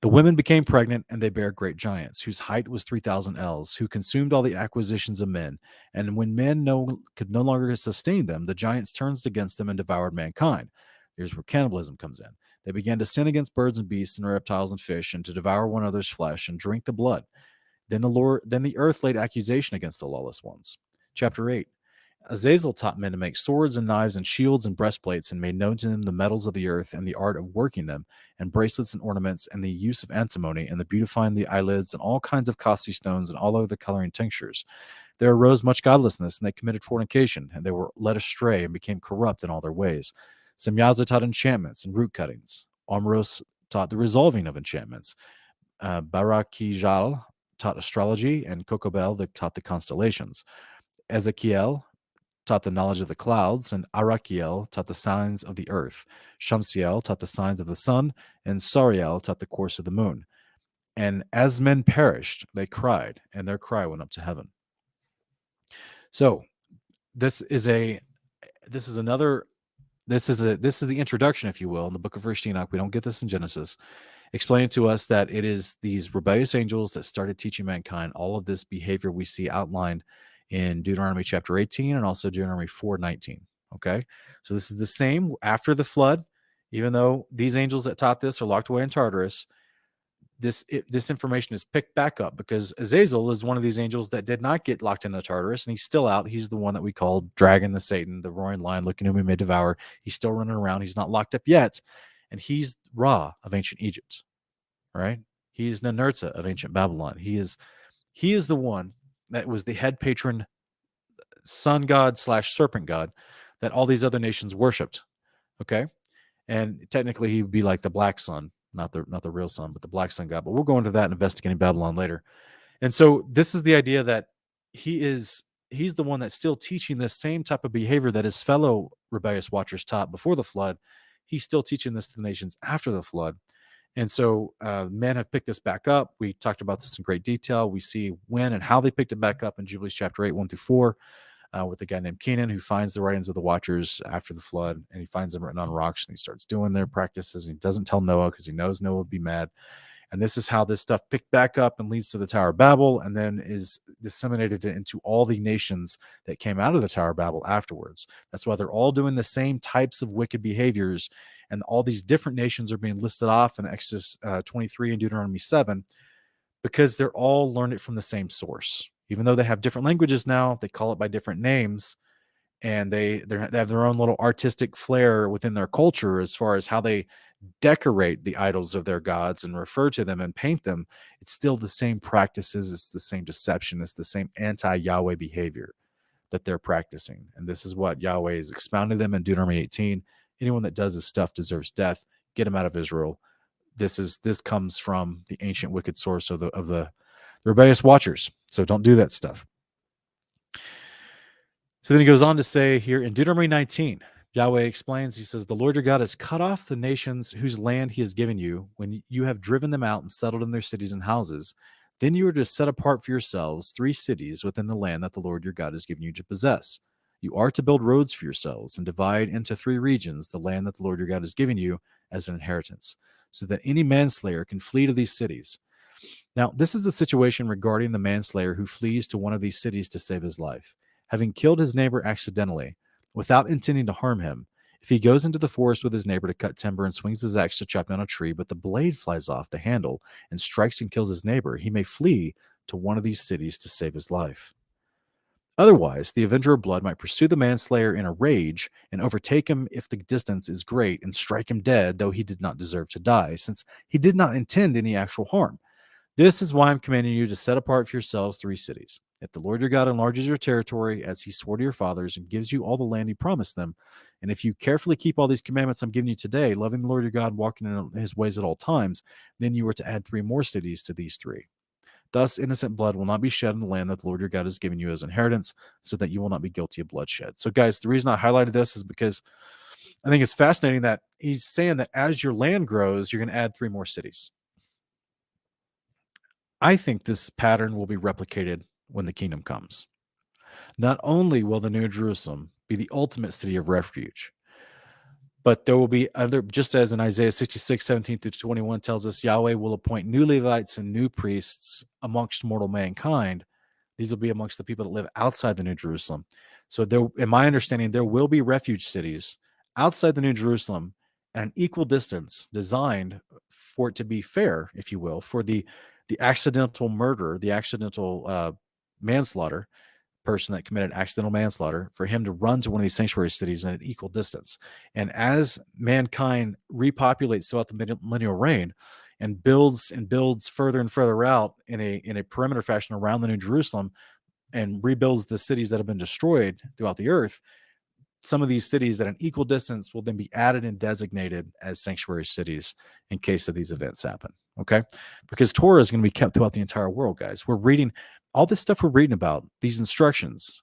The women became pregnant, and they bare great giants, whose height was 3,000 ells, who consumed all the acquisitions of men. And when men could no longer sustain them, the giants turned against them and devoured mankind. Here's where cannibalism comes in. They began to sin against birds and beasts and reptiles and fish, and to devour one another's flesh and drink the blood. Then the earth laid accusation against the lawless ones. Chapter 8. Azazel taught men to make swords and knives and shields and breastplates, and made known to them the metals of the earth and the art of working them, and bracelets and ornaments, and the use of antimony, and the beautifying the eyelids, and all kinds of costly stones, and all other coloring tinctures. There arose much godlessness, and they committed fornication, and they were led astray and became corrupt in all their ways. Semyaza taught enchantments and root cuttings. Omros taught the resolving of enchantments. Barakijal taught astrology, and Kokobel taught the constellations. Ezekiel taught the knowledge of the clouds, and Arakiel taught the signs of the earth. Shamsiel taught the signs of the sun, and Sariel taught the course of the moon. And as men perished, they cried, and their cry went up to heaven. So this is the introduction, if you will, in the book of 1 Enoch. We don't get this in Genesis, explaining to us that it is these rebellious angels that started teaching mankind all of this behavior we see outlined in Deuteronomy chapter 18 and also Deuteronomy 4:19. Okay, so this is the same after the flood. Even though these angels that taught this are locked away in Tartarus, this information is picked back up because Azazel is one of these angels that did not get locked into Tartarus, and he's still out. He's the one that we call Dragon, the Satan, the roaring lion, looking whom he may devour. He's still running around. He's not locked up yet, and he's Ra of ancient Egypt, right? He's Ninurta of ancient Babylon. He is the one that was the head patron, sun god / serpent god that all these other nations worshipped. Okay, and technically he would be like the black sun, not the real sun, but the black sun god. But we'll go into that in investigating Babylon later. And so this is the idea that he's the one that's still teaching this same type of behavior that his fellow rebellious watchers taught before the flood. He's still teaching this to the nations after the flood. And so men have picked this back up. We talked about this in great detail. We see when and how they picked it back up in Jubilees chapter 8, 1 through 4, with a guy named Kenan who finds the writings of the watchers after the flood, and he finds them written on rocks, and he starts doing their practices. And he doesn't tell Noah because he knows Noah would be mad. And this is how this stuff picked back up and leads to the Tower of Babel, and then is disseminated into all the nations that came out of the Tower of Babel afterwards. That's why they're all doing the same types of wicked behaviors, and all these different nations are being listed off in Exodus 23 and Deuteronomy 7, because they're all learned it from the same source. Even though they have different languages now, they call it by different names, and they have their own little artistic flair within their culture as far as how they decorate the idols of their gods and refer to them and paint them. It's still the same practices. It's the same deception. It's the same anti-Yahweh behavior that they're practicing. And this is what Yahweh has expounded them in Deuteronomy 18. Anyone that does this stuff deserves death. Get him out of Israel. This comes from the ancient wicked source of the rebellious watchers. So don't do that stuff. So then he goes on to say here in Deuteronomy 19, Yahweh explains, he says, the Lord your God has cut off the nations whose land he has given you when you have driven them out and settled in their cities and houses. Then you are to set apart for yourselves 3 cities within the land that the Lord your God has given you to possess. You are to build roads for yourselves and divide into 3 regions the land that the Lord your God has given you as an inheritance, so that any manslayer can flee to these cities. Now, this is the situation regarding the manslayer who flees to one of these cities to save his life. Having killed his neighbor accidentally, without intending to harm him. If he goes into the forest with his neighbor to cut timber and swings his axe to chop down a tree, but the blade flies off the handle and strikes and kills his neighbor, he may flee to one of these cities to save his life. Otherwise, the avenger of blood might pursue the manslayer in a rage and overtake him if the distance is great and strike him dead, though he did not deserve to die, since he did not intend any actual harm. This is why I'm commanding you to set apart for yourselves 3 cities. If the Lord your God enlarges your territory as he swore to your fathers and gives you all the land he promised them, and if you carefully keep all these commandments I'm giving you today, loving the Lord your God, walking in his ways at all times, then you are to add 3 more cities to these 3. Thus, innocent blood will not be shed in the land that the Lord your God has given you as inheritance, so that you will not be guilty of bloodshed. So, guys, the reason I highlighted this is because I think it's fascinating that he's saying that as your land grows, you're going to add 3 more cities. I think this pattern will be replicated when the kingdom comes. Not only will the New Jerusalem be the ultimate city of refuge, but there will be other, just as in Isaiah 66:17-21 tells us, Yahweh will appoint new Levites and new priests amongst mortal mankind. These will be amongst the people that live outside the New Jerusalem. So there, in my understanding, there will be refuge cities outside the New Jerusalem at an equal distance, designed for it to be fair, if you will, for the accidental murder, the accidental manslaughter person that committed accidental manslaughter, for him to run to one of these sanctuary cities at an equal distance. And as mankind repopulates throughout the millennial reign and builds further and further out in a perimeter fashion around the New Jerusalem and rebuilds the cities that have been destroyed throughout the earth, some of these cities at an equal distance will then be added and designated as sanctuary cities in case of these events happen. Okay? Because Torah is going to be kept throughout the entire world, guys. We're reading all this stuff we're reading about, these instructions,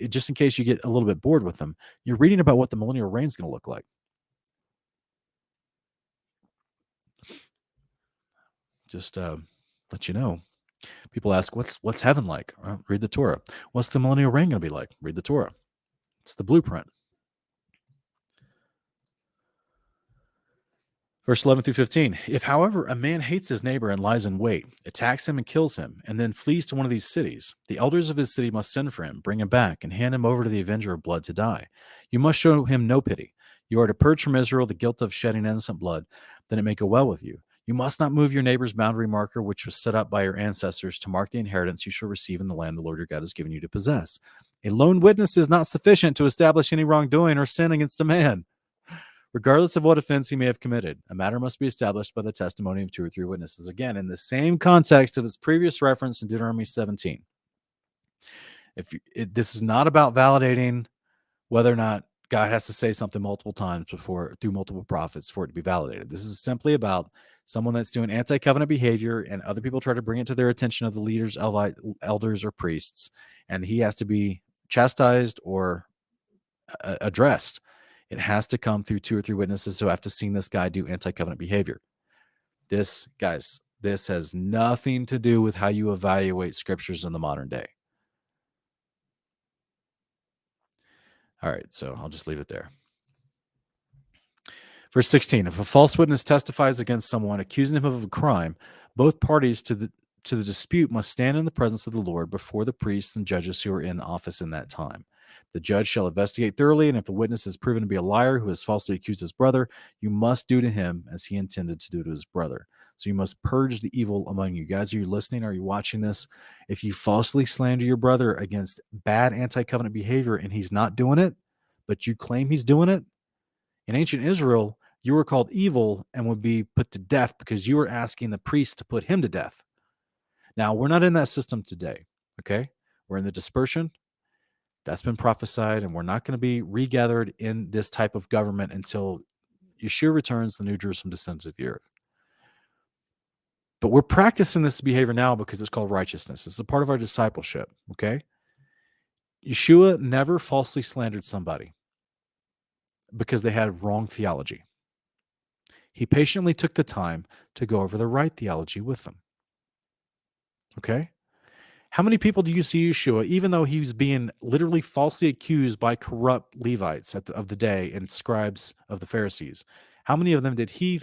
just in case you get a little bit bored with them, you're reading about what the millennial reign is going to look like. Just let you know. People ask, what's heaven like? Read the Torah. What's the millennial reign going to be like? Read the Torah. It's the blueprint. Verse 11-15, if, however, a man hates his neighbor and lies in wait, attacks him and kills him, and then flees to one of these cities, the elders of his city must send for him, bring him back, and hand him over to the avenger of blood to die. You must show him no pity. You are to purge from Israel the guilt of shedding innocent blood, then it may go well with you. You must not move your neighbor's boundary marker, which was set up by your ancestors to mark the inheritance you shall receive in the land the Lord your God has given you to possess. A lone witness is not sufficient to establish any wrongdoing or sin against a man, regardless of what offense he may have committed. A matter must be established by the testimony of 2 or 3 witnesses. Again, in the same context of his previous reference in Deuteronomy 17. This is not about validating whether or not God has to say something multiple times through multiple prophets for it to be validated. This is simply about someone that's doing anti-covenant behavior, and other people try to bring it to their attention of the leaders, elders, or priests, and he has to be chastised or addressed. It has to come through 2 or 3 witnesses who have to see this guy do anti-covenant behavior. This, guys, this has nothing to do with how you evaluate scriptures in the modern day. All right, so I'll just leave it there. Verse 16, if a false witness testifies against someone, accusing him of a crime, both parties to the dispute must stand in the presence of the Lord before the priests and judges who are in office in that time. The judge shall investigate thoroughly, and if the witness is proven to be a liar who has falsely accused his brother, you must do to him as he intended to do to his brother. So you must purge the evil among you. Guys, are you listening? Are you watching this? If you falsely slander your brother against bad anti-covenant behavior and he's not doing it, but you claim he's doing it, in ancient Israel, you were called evil and would be put to death because you were asking the priest to put him to death. Now, we're not in that system today, okay? We're in the dispersion. That's been prophesied, and we're not going to be regathered in this type of government until Yeshua returns, the New Jerusalem descends to the earth. But we're practicing this behavior now because it's called righteousness. It's a part of our discipleship, okay? Yeshua never falsely slandered somebody because they had wrong theology. He patiently took the time to go over the right theology with them. Okay? How many people do you see Yeshua, even though he was being literally falsely accused by corrupt Levites of the day and scribes of the Pharisees? How many of them did he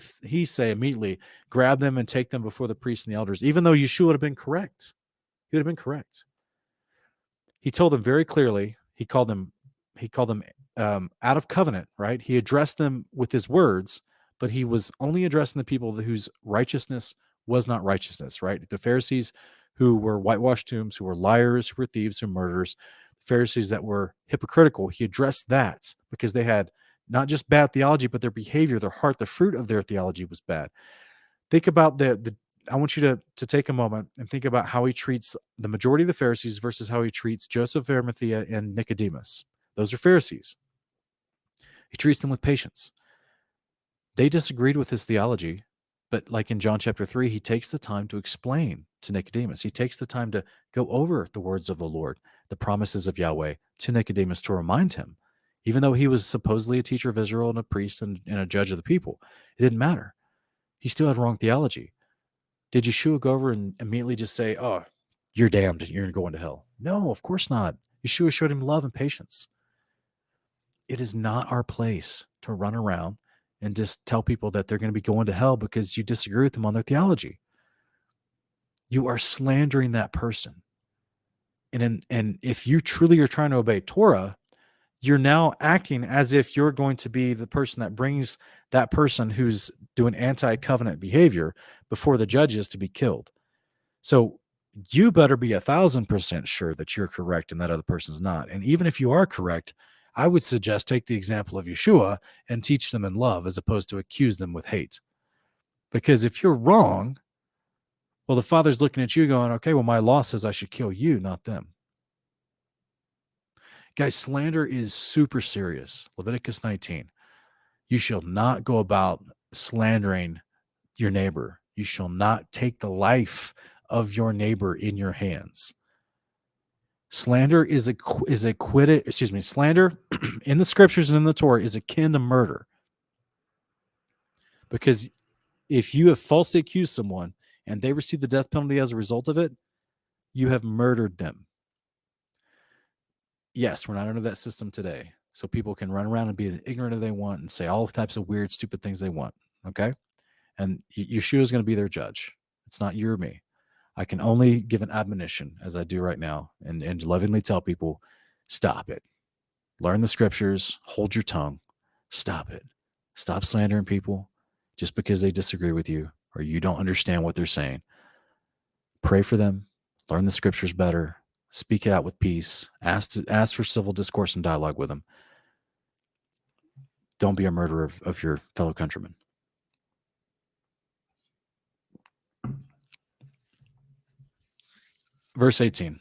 say immediately, grab them and take them before the priests and the elders, even though Yeshua would have been correct? He would have been correct. He told them very clearly, he called them out of covenant, right? He addressed them with his words, but he was only addressing the people whose righteousness was not righteousness, right? The Pharisees who were whitewashed tombs, who were liars, who were thieves, who were murderers, the Pharisees that were hypocritical, he addressed that because they had not just bad theology, but their behavior, their heart, the fruit of their theology was bad. Think about I want you to take a moment and think about how he treats the majority of the Pharisees versus how he treats Joseph of Arimathea and Nicodemus. Those are Pharisees. He treats them with patience. They disagreed with his theology, but like in John chapter 3, he takes the time to explain to Nicodemus. He takes the time to go over the words of the Lord, the promises of Yahweh to Nicodemus to remind him, even though he was supposedly a teacher of Israel and a priest and a judge of the people. It didn't matter. He still had wrong theology. Did Yeshua go over and immediately just say, oh, you're damned, you're going to hell? No, of course not. Yeshua showed him love and patience. It is not our place to run around and just tell people that they're going to be going to hell because you disagree with them on their theology. You are slandering that person. And if you truly are trying to obey Torah, you're now acting as if you're going to be the person that brings that person who's doing anti-covenant behavior before the judges to be killed. So you better be 1,000% sure that you're correct and that other person's not. And even if you are correct, I would suggest take the example of Yeshua and teach them in love as opposed to accuse them with hate. Because if you're wrong, well, the Father's looking at you going, okay, well, my law says I should kill you, not them. Guys, slander is super serious. Leviticus 19. You shall not go about slandering your neighbor. You shall not take the life of your neighbor in your hands. Slander is acquitted. Excuse me. Slander in the scriptures and in the Torah is akin to murder. Because if you have falsely accused someone and they receive the death penalty as a result of it, you have murdered them. Yes, we're not under that system today. So people can run around and be ignorant as they want and say all types of weird, stupid things they want. Okay? And Yeshua is going to be their judge. It's not you or me. I can only give an admonition, as I do right now, and lovingly tell people, stop it. Learn the scriptures. Hold your tongue. Stop it. Stop slandering people just because they disagree with you or you don't understand what they're saying. Pray for them. Learn the scriptures better. Speak it out with peace. Ask for civil discourse and dialogue with them. Don't be a murderer of your fellow countrymen. Verse 18.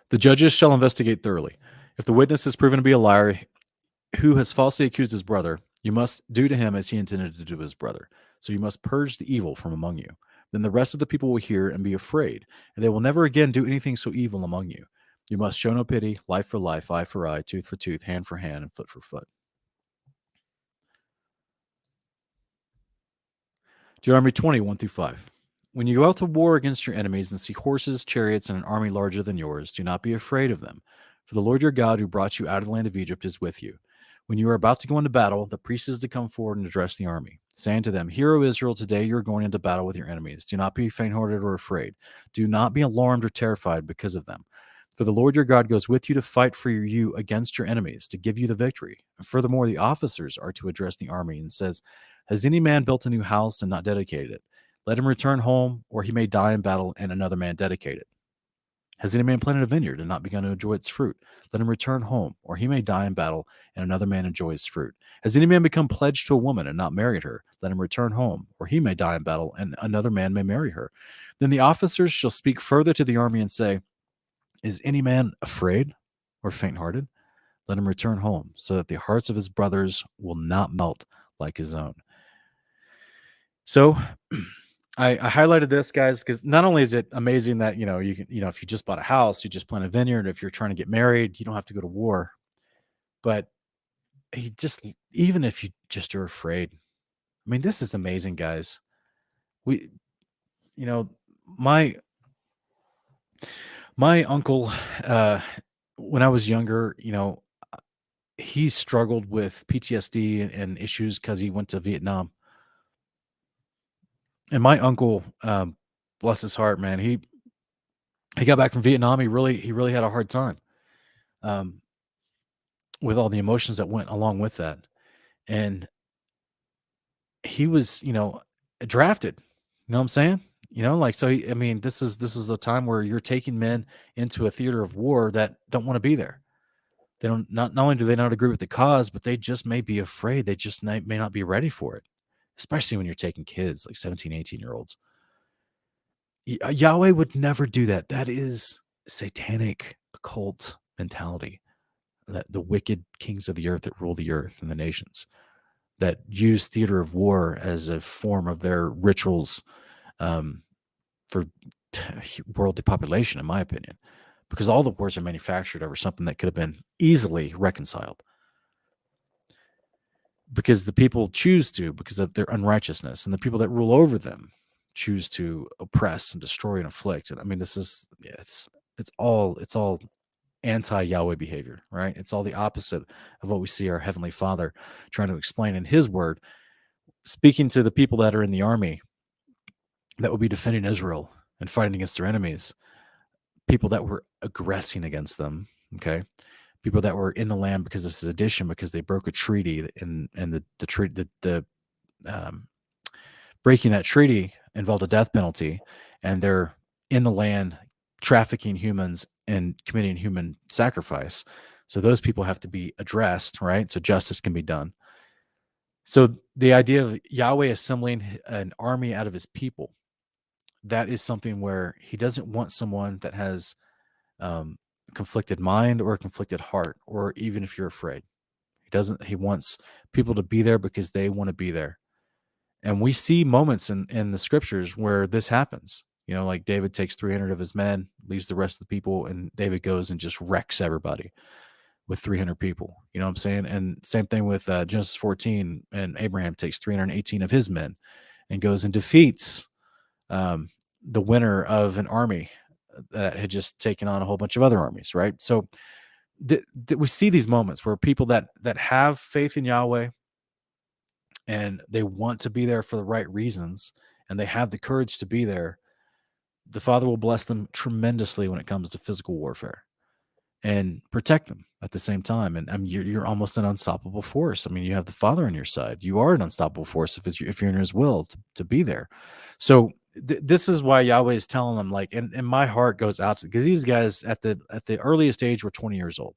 The judges shall investigate thoroughly. If the witness is proven to be a liar who has falsely accused his brother, you must do to him as he intended to do to his brother. So you must purge the evil from among you. Then the rest of the people will hear and be afraid, and they will never again do anything so evil among you. You must show no pity, life for life, eye for eye, tooth for tooth, hand for hand, and foot for foot. Deuteronomy 20, 1-5. When you go out to war against your enemies and see horses, chariots, and an army larger than yours, do not be afraid of them. For the Lord your God, who brought you out of the land of Egypt, is with you. When you are about to go into battle, the priest is to come forward and address the army, saying to them, Hear, O Israel, today you are going into battle with your enemies. Do not be faint-hearted or afraid. Do not be alarmed or terrified because of them. For the Lord your God goes with you to fight for you against your enemies, to give you the victory. And furthermore, the officers are to address the army and says, Has any man built a new house and not dedicated it? Let him return home, or he may die in battle and another man dedicate it. Has any man planted a vineyard and not begun to enjoy its fruit? Let him return home, or he may die in battle and another man enjoy its fruit. Has any man become pledged to a woman and not married her? Let him return home, or he may die in battle and another man may marry her. Then the officers shall speak further to the army and say, Is any man afraid or faint-hearted? Let him return home, so that the hearts of his brothers will not melt like his own. So I highlighted this, guys, because not only is it amazing that, you can, if you just bought a house, you just plant a vineyard. If you're trying to get married, you don't have to go to war. But even if you just are afraid, I mean, this is amazing, guys. We, my uncle, when I was younger, he struggled with PTSD and issues because he went to Vietnam. And my uncle, bless his heart, man, he got back from Vietnam. He really had a hard time. with all the emotions that went along with that. And he was, drafted. You know what I'm saying? Like, so I mean, this is a time where you're taking men into a theater of war that don't want to be there. They don't, not only do they not agree with the cause, but they just may be afraid. They just may not be ready for it, especially when you're taking kids like 17, 18-year-olds. Yahweh would never do that. That is satanic occult mentality. That the wicked kings of the earth that rule the earth and the nations that use theater of war as a form of their rituals, um, for world depopulation, in my opinion, because all the wars are manufactured over something that could have been easily reconciled. Because the people choose to, because of their unrighteousness, and the people that rule over them choose to oppress and destroy and afflict. And I mean, this is, yeah, it's all anti-Yahweh behavior, right? It's all the opposite of what we see our Heavenly Father trying to explain in His Word, speaking to the people that are in the army that will be defending Israel and fighting against their enemies, people that were aggressing against them, okay? People that were in the land because of sedition, because they broke a treaty, and the treaty, the um, breaking that treaty involved a death penalty, and they're in the land trafficking humans and committing human sacrifice. So those people have to be addressed, right? So justice can be done. So the idea of Yahweh assembling an army out of His people, that is something where He doesn't want someone that has a conflicted mind or a conflicted heart, or even if you're afraid. He wants people to be there because they want to be there. And we see moments in the scriptures where this happens. Like David takes 300 of his men, leaves the rest of the people, and David goes and just wrecks everybody with 300 people. You know what I'm saying? And same thing with Genesis 14, and Abraham takes 318 of his men and goes and defeats um, the winner of an army that had just taken on a whole bunch of other armies, right? So we see these moments where people that have faith in Yahweh, and they want to be there for the right reasons, and they have the courage to be there, the Father will bless them tremendously when it comes to physical warfare and protect them at the same time. And I mean, you're almost an unstoppable force. I mean, you have the Father on your side. You are an unstoppable force if you're in His will to be there. So this is why Yahweh is telling them, like, and my heart goes out to, because these guys at the earliest age were 20 years old.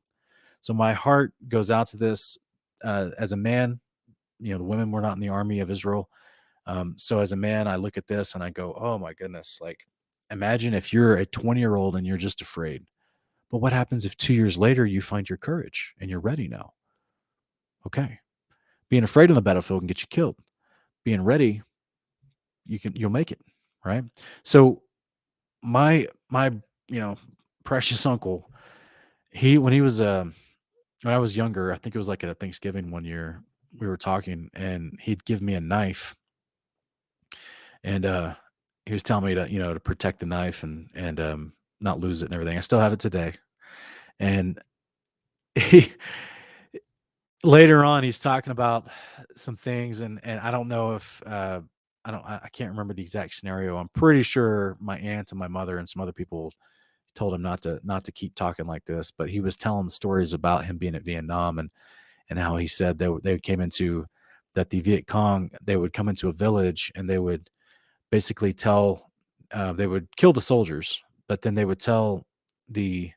So my heart goes out to this as a man. The women were not in the army of Israel. So as a man, I look at this and I go, oh my goodness, like, imagine if you're a 20-year-old and you're just afraid. But what happens if 2 years later you find your courage and you're ready now? Okay. Being afraid on the battlefield can get you killed. Being ready, you'll make it, right? So my precious uncle, when he was when I was younger, I think it was like at a Thanksgiving one year, we were talking, and he'd give me a knife, and he was telling me to protect the knife, and not lose it and everything. I still have it today. And he later on, he's talking about some things, and I don't know if I can't remember the exact scenario. I'm pretty sure my aunt and my mother and some other people told him not to keep talking like this, but he was telling stories about him being at Vietnam, and how he said they came into that the Viet Cong, they would come into a village, and they would basically tell they would kill the soldiers, but then they would tell the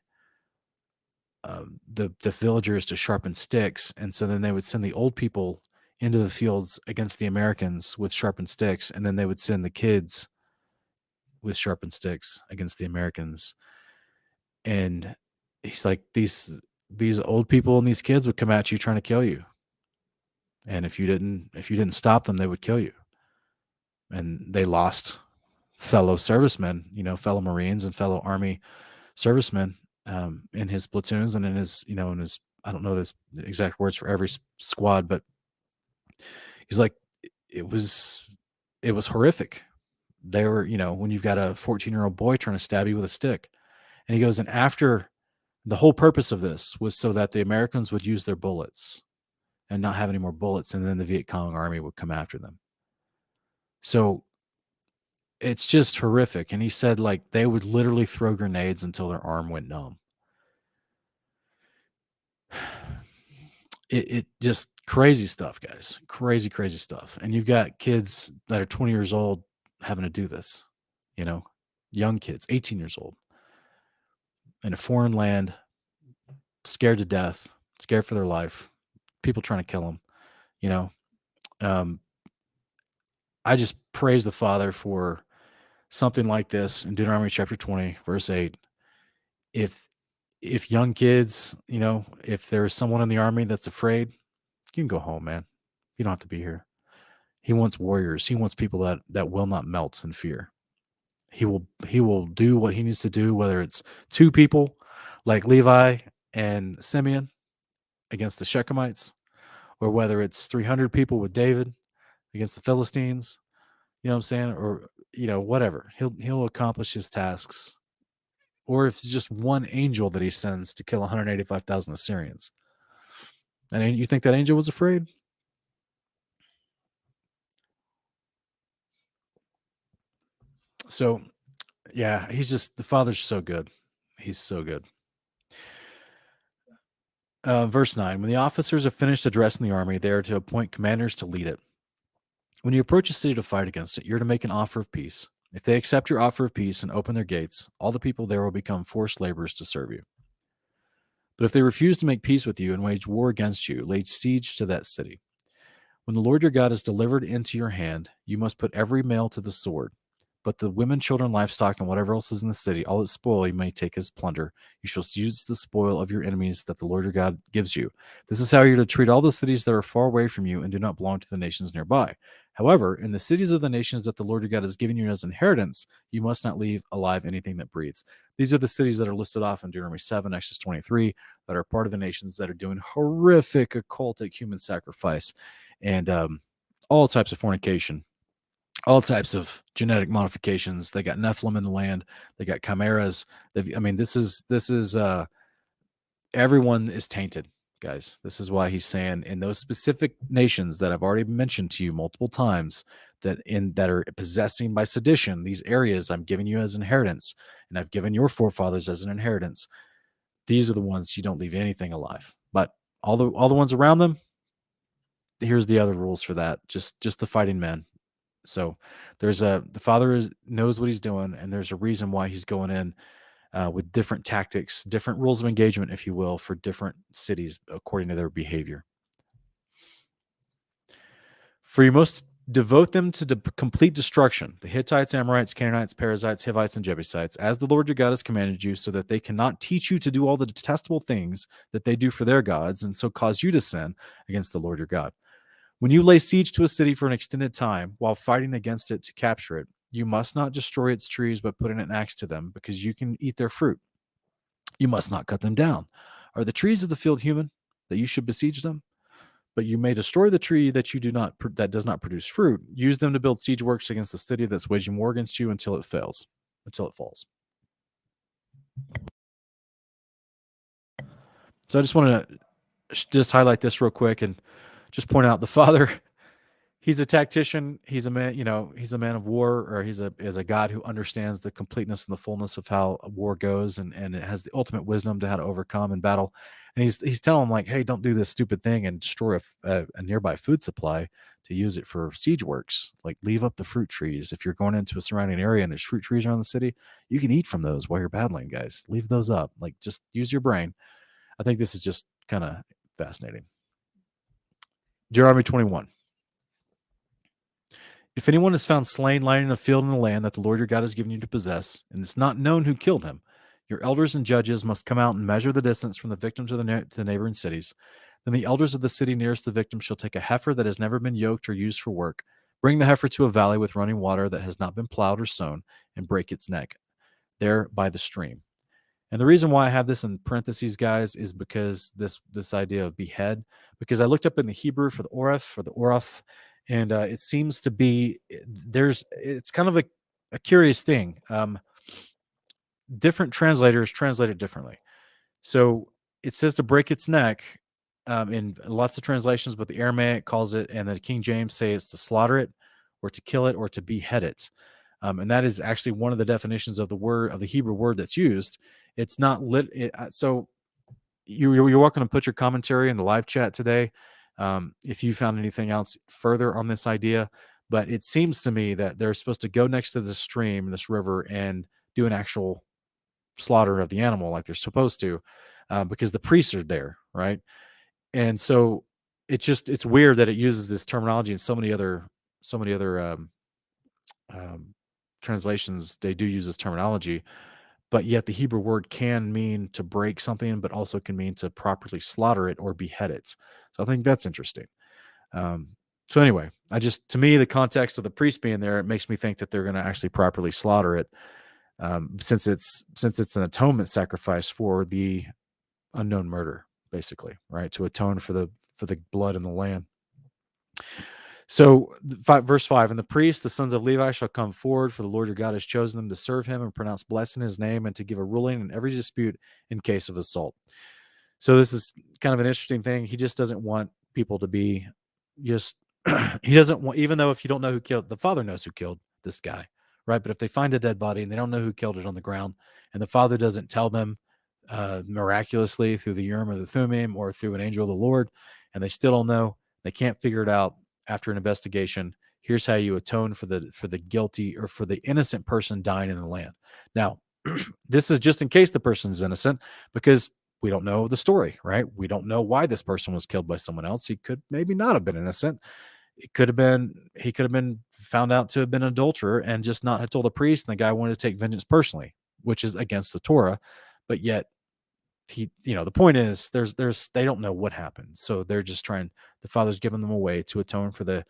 the villagers to sharpen sticks, and so then they would send the old people into the fields against the Americans with sharpened sticks, and then they would send the kids with sharpened sticks against the Americans. And he's like, these old people and these kids would come at you trying to kill you, and if you didn't stop them, they would kill you. And they lost fellow servicemen, fellow Marines and fellow Army servicemen, in his platoons and in his I don't know the exact words for every squad, but he's like, it was it was horrific. They were, when you've got a 14-year-old boy trying to stab you with a stick. And he goes, and after, the whole purpose of this was so that the Americans would use their bullets and not have any more bullets, and then the Viet Cong army would come after them. So it's just horrific. And he said, like, they would literally throw grenades until their arm went numb. it just crazy stuff, guys. Crazy stuff. And you've got kids that are 20 years old having to do this, you know, young kids, 18 years old in a foreign land, scared to death, scared for their life, people trying to kill them, you know. Um, I just praise the Father for something like this in Deuteronomy chapter 20, verse 8. If if young kids, if there's someone in the army that's afraid, you can go home, man. You don't have to be here. He wants warriors. He wants people that will not melt in fear. He will do what he needs to do, whether it's two people like Levi and Simeon against the Shechemites, or whether it's 300 people with David against the Philistines. You know what I'm saying? Or whatever. He'll accomplish his tasks. Or if it's just one angel that he sends to kill 185,000 Assyrians. And you think that angel was afraid? So, yeah, the Father's so good. He's so good. Verse 9, when the officers have finished addressing the army, they are to appoint commanders to lead it. When you approach a city to fight against it, you're to make an offer of peace. If they accept your offer of peace and open their gates, all the people there will become forced laborers to serve you. But if they refuse to make peace with you and wage war against you, lay siege to that city. When the Lord your God is delivered into your hand, you must put every male to the sword. But the women, children, livestock, and whatever else is in the city, all its spoil you may take as plunder. You shall use the spoil of your enemies that the Lord your God gives you. This is how you're to treat all the cities that are far away from you and do not belong to the nations nearby. However, in the cities of the nations that the Lord your God has given you as inheritance, you must not leave alive anything that breathes. These are the cities that are listed off in Deuteronomy 7, Exodus 23, that are part of the nations that are doing horrific occultic human sacrifice and all types of fornication, all types of genetic modifications. They got Nephilim in the land. They got chimeras. This is everyone is tainted, guys. This is why he's saying in those specific nations that I've already mentioned to you multiple times that are possessing by sedition these areas I'm giving you as inheritance, and I've given your forefathers as an inheritance. These are the ones you don't leave anything alive. But all the ones around them, here's the other rules for that. Just the fighting men. So the Father knows what he's doing, and there's a reason why he's going in with different tactics, different rules of engagement, if you will, for different cities according to their behavior. For you must devote them to complete destruction, the Hittites, Amorites, Canaanites, Perizzites, Hivites, and Jebusites, as the Lord your God has commanded you, so that they cannot teach you to do all the detestable things that they do for their gods, and so cause you to sin against the Lord your God. When you lay siege to a city for an extended time while fighting against it to capture it, you must not destroy its trees by putting an axe to them, because you can eat their fruit. You must not cut them down. Are the trees of the field human, that you should besiege them? But you may destroy the tree that does not produce fruit. Use them to build siege works against the city that's waging war against you until it falls. So I just want to just highlight this real quick and just point out the Father. He's a tactician. He's a man, he's a man of war, or he's a God who understands the completeness and the fullness of how a war goes, and it has the ultimate wisdom to how to overcome in battle. And he's telling them, like, hey, don't do this stupid thing and destroy a nearby food supply to use it for siege works. Like, leave up the fruit trees. If you're going into a surrounding area and there's fruit trees around the city, you can eat from those while you're battling, guys. Leave those up. Like, just use your brain. I think this is just kind of fascinating. Deuteronomy 21. If anyone is found slain lying in a field in the land that the Lord your God has given you to possess, and it's not known who killed him, your elders and judges must come out and measure the distance from the victim to the neighboring cities. Then the elders of the city nearest the victim shall take a heifer that has never been yoked or used for work, bring the heifer to a valley with running water that has not been plowed or sown, and break its neck there by the stream. And the reason why I have this in parentheses, guys, is because this idea of behead, because I looked up in the Hebrew for the oraf, and it seems to be it's kind of a curious thing. Different translators translate it differently. So it says to break its neck in lots of translations, but the Aramaic calls it, and the King James say it's to slaughter it, or to kill it, or to behead it. And that is actually one of the definitions of the Hebrew word that's used. It's not so you're welcome to put your commentary in the live chat today, if you found anything else further on this idea. But it seems to me that they're supposed to go next to this stream, this river, and do an actual slaughter of the animal like they're supposed to, because the priests are there, right? And so it's weird that it uses this terminology in so many other um, translations. They do use this terminology, but yet the Hebrew word can mean to break something, but also can mean to properly slaughter it or behead it. So I think that's interesting. Um, so anyway, to me, the context of the priest being there, it makes me think that they're going to actually properly slaughter it, since it's an atonement sacrifice for the unknown murder, basically, right? To atone for the blood in the land. So, verse 5, and the priests, the sons of Levi, shall come forward, for the Lord your God has chosen them to serve him and pronounce blessing in his name and to give a ruling in every dispute in case of assault. So this is kind of an interesting thing. He just doesn't want people to be just, he doesn't want, even though if you don't know who killed, the father knows who killed this guy, right? But if they find a dead body and they don't know who killed it on the ground, and the father doesn't tell them miraculously through the Urim or the Thummim or through an angel of the Lord, and they still don't know, they can't figure it out after an investigation. Here's how you atone for the guilty or for the innocent person dying in the land. Now, this is just in case the person is innocent, because we don't know the story, right? We don't know why this person was killed by someone else. He could maybe not have been innocent. He could have been found out to have been an adulterer and just not have told the priest, and the guy wanted to take vengeance personally, which is against the Torah. But yet the point is they don't know what happened. So they're just trying, the father's giving them a way to atone for the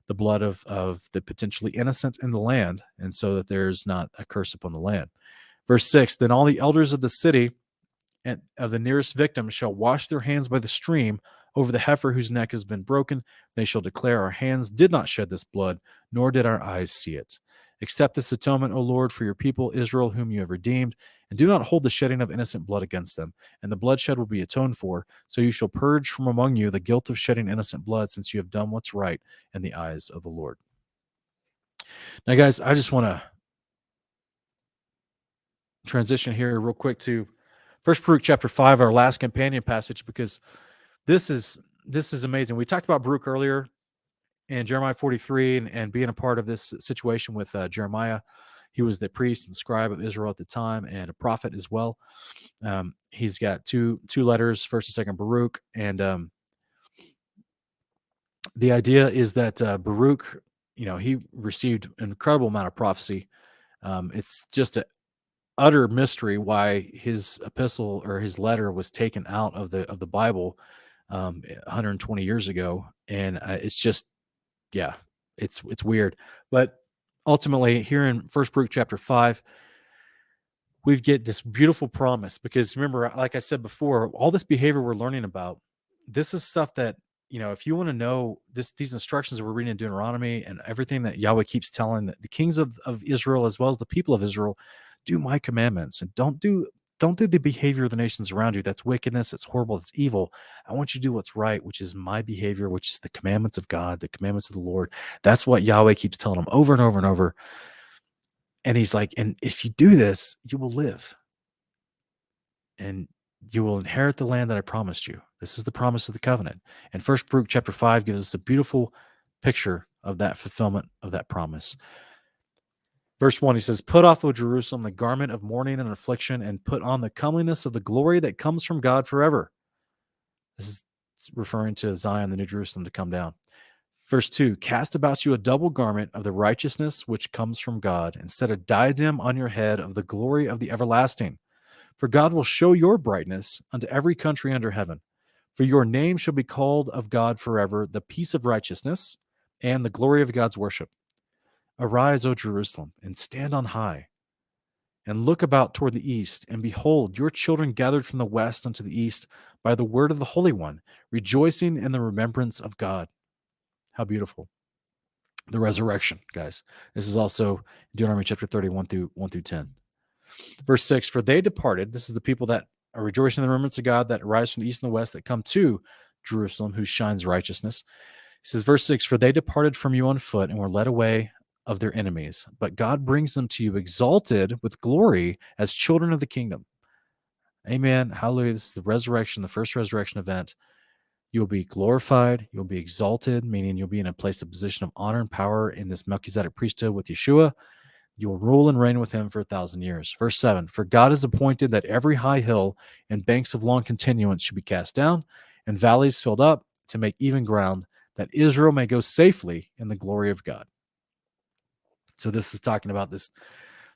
blood of the potentially innocent in the land, and so that there's not a curse upon the land. Verse 6, then all the elders of the city and of the nearest victim shall wash their hands by the stream over the heifer whose neck has been broken. They shall declare, our hands did not shed this blood, nor did our eyes see it. Accept this atonement, O Lord, for your people Israel, whom you have redeemed, and do not hold the shedding of innocent blood against them. And the bloodshed will be atoned for, so you shall purge from among you the guilt of shedding innocent blood, since you have done what's right in the eyes of the Lord. Now, guys, I just want to transition here real quick to First Baruch chapter 5, our last companion passage, because this is amazing. We talked about Baruch earlier in Jeremiah 43 and being a part of this situation with Jeremiah. He was the priest and scribe of Israel at the time and a prophet as well. He's got two letters, First and Second Baruch, and the idea is that Baruch, he received an incredible amount of prophecy. It's just an utter mystery why his epistle or his letter was taken out of the Bible 120 years ago, and it's just, yeah, it's weird. But ultimately, here in First Baruch chapter 5, we get this beautiful promise, because remember, like I said before, all this behavior we're learning about, this is stuff that, if you want to know these instructions that we're reading in Deuteronomy and everything that Yahweh keeps telling the kings of Israel, as well as the people of Israel, do my commandments and don't do the behavior of the nations around you. That's wickedness. It's horrible. It's evil. I want you to do what's right, which is my behavior, which is the commandments of God, the commandments of the Lord. That's what Yahweh keeps telling them over and over and over. And he's like, and if you do this, you will live and you will inherit the land that I promised you. This is the promise of the covenant. And First Baruch chapter 5 gives us a beautiful picture of that fulfillment of that promise. Verse 1, he says, put off, O Jerusalem, the garment of mourning and affliction, and put on the comeliness of the glory that comes from God forever. This is referring to Zion, the New Jerusalem, to come down. Verse 2, cast about you a double garment of the righteousness which comes from God, and set a diadem on your head of the glory of the everlasting. For God will show your brightness unto every country under heaven. For your name shall be called of God forever, the peace of righteousness, and the glory of God's worship. Arise, O Jerusalem, and stand on high, and look about toward the east, and behold, your children gathered from the west unto the east by the word of the Holy One, rejoicing in the remembrance of God. How beautiful. The resurrection, guys. This is also Deuteronomy chapter 31 through 1 through 10. Verse 6, for they departed. This is the people that are rejoicing in the remembrance of God, that rise from the east and the west, that come to Jerusalem, who shines righteousness. He says, verse 6, for they departed from you on foot and were led away of their enemies, but God brings them to you exalted with glory as children of the kingdom. Amen. Hallelujah. This is the resurrection, the first resurrection event. You'll be glorified. You'll be exalted, meaning you'll be in a place of position of honor and power in this Melchizedek priesthood with Yeshua. You will rule and reign with him for 1,000 years. Verse 7, for God has appointed that every high hill and banks of long continuance should be cast down, and valleys filled up to make even ground, that Israel may go safely in the glory of God. So this is talking about this,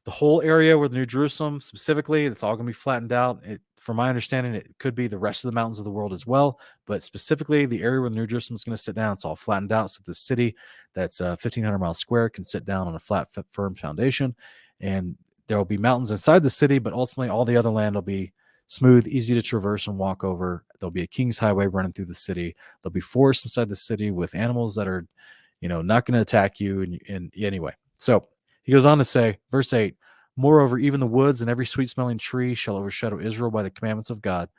the whole area where the New Jerusalem specifically, it's all going to be flattened out. From my understanding, it could be the rest of the mountains of the world as well, but specifically the area where the New Jerusalem is going to sit down, it's all flattened out. So the city that's 1,500 miles square can sit down on a flat, firm foundation, and there will be mountains inside the city, but ultimately all the other land will be smooth, easy to traverse and walk over. There'll be a king's highway running through the city. There'll be forests inside the city with animals that are, not going to attack you. And anyway, so he goes on to say, verse 8, moreover, even the woods and every sweet-smelling tree shall overshadow Israel by the commandments of God.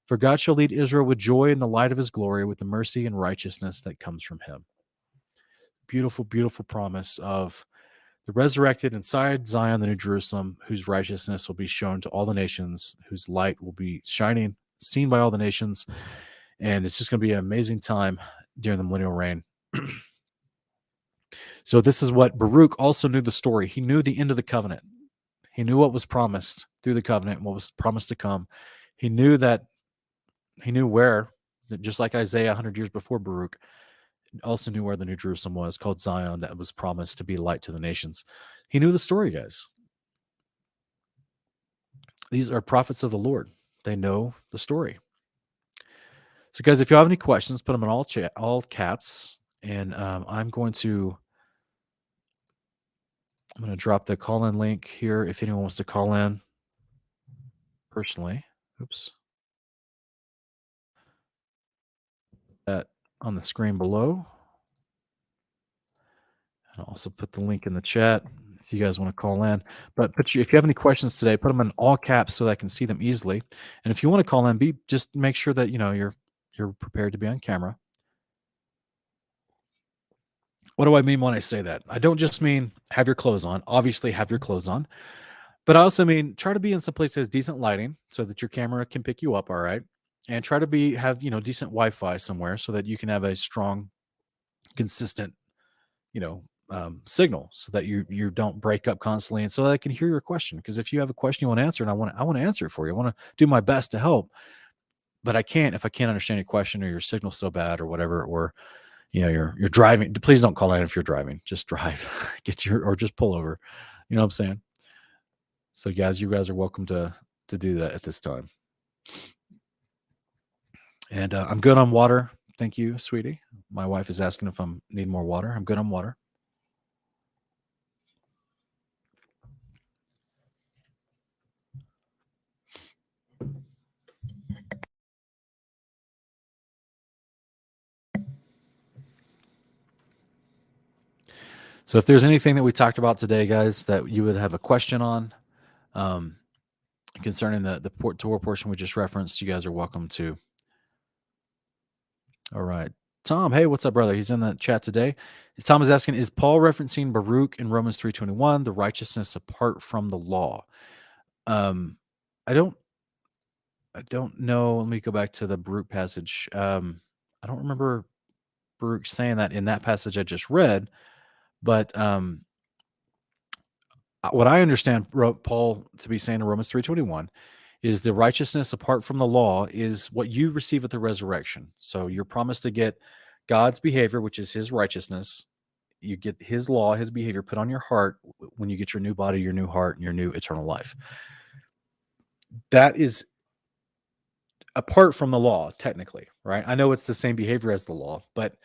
For God shall lead Israel with joy in the light of his glory, with the mercy and righteousness that comes from him. Beautiful, beautiful promise of the resurrected inside Zion, the New Jerusalem, whose righteousness will be shown to all the nations, whose light will be shining, seen by all the nations. And it's just going to be an amazing time during the millennial reign. So this is what Baruch also knew the story. He knew the end of the covenant. He knew what was promised through the covenant and what was promised to come. He knew where, just like Isaiah 100 years before Baruch, also knew where the New Jerusalem was, called Zion, that was promised to be light to the nations. He knew the story, guys. These are prophets of the Lord. They know the story. So, guys, if you have any questions, put them in all caps, and I'm going to drop the call-in link here if anyone wants to call in personally. Oops. That on the screen below. I'll also put the link in the chat if you guys want to call in. But if you have any questions today, put them in all caps so that I can see them easily. And if you want to call in, just make sure that you're prepared to be on camera. What do I mean when I say that? I don't just mean have your clothes on. Obviously, have your clothes on. But I also mean try to be in some place that has decent lighting so that your camera can pick you up, all right? And try to have decent Wi-Fi somewhere so that you can have a strong, consistent, signal, so that you don't break up constantly, and so that I can hear your question. Because if you have a question you want to answer, and I want to answer it for you, I want to do my best to help, but I can't if I can't understand your question or your signal's so bad or whatever, or you're driving. Please don't call in if you're driving. Just drive, or just pull over. You know what I'm saying? So guys, you guys are welcome to do that at this time. And I'm good on water. Thank you, sweetie. My wife is asking if I need more water. I'm good on water. So if there's anything that we talked about today, guys, that you would have a question on concerning the Torah portion we just referenced, you guys are welcome to. All right. Tom, hey, what's up, brother? He's in the chat today. Tom is asking, is Paul referencing Baruch in Romans 3:21, the righteousness apart from the law? I don't know. Let me go back to the Baruch passage. I don't remember Baruch saying that in that passage I just read, but what I understand Paul to be saying in Romans 3:21 is the righteousness apart from the law is what you receive at the resurrection. So you're promised to get God's behavior, which is his righteousness. You get his law, his behavior put on your heart when you get your new body, your new heart, and your new eternal life. That is apart from the law, technically, right? I know it's the same behavior as the law, but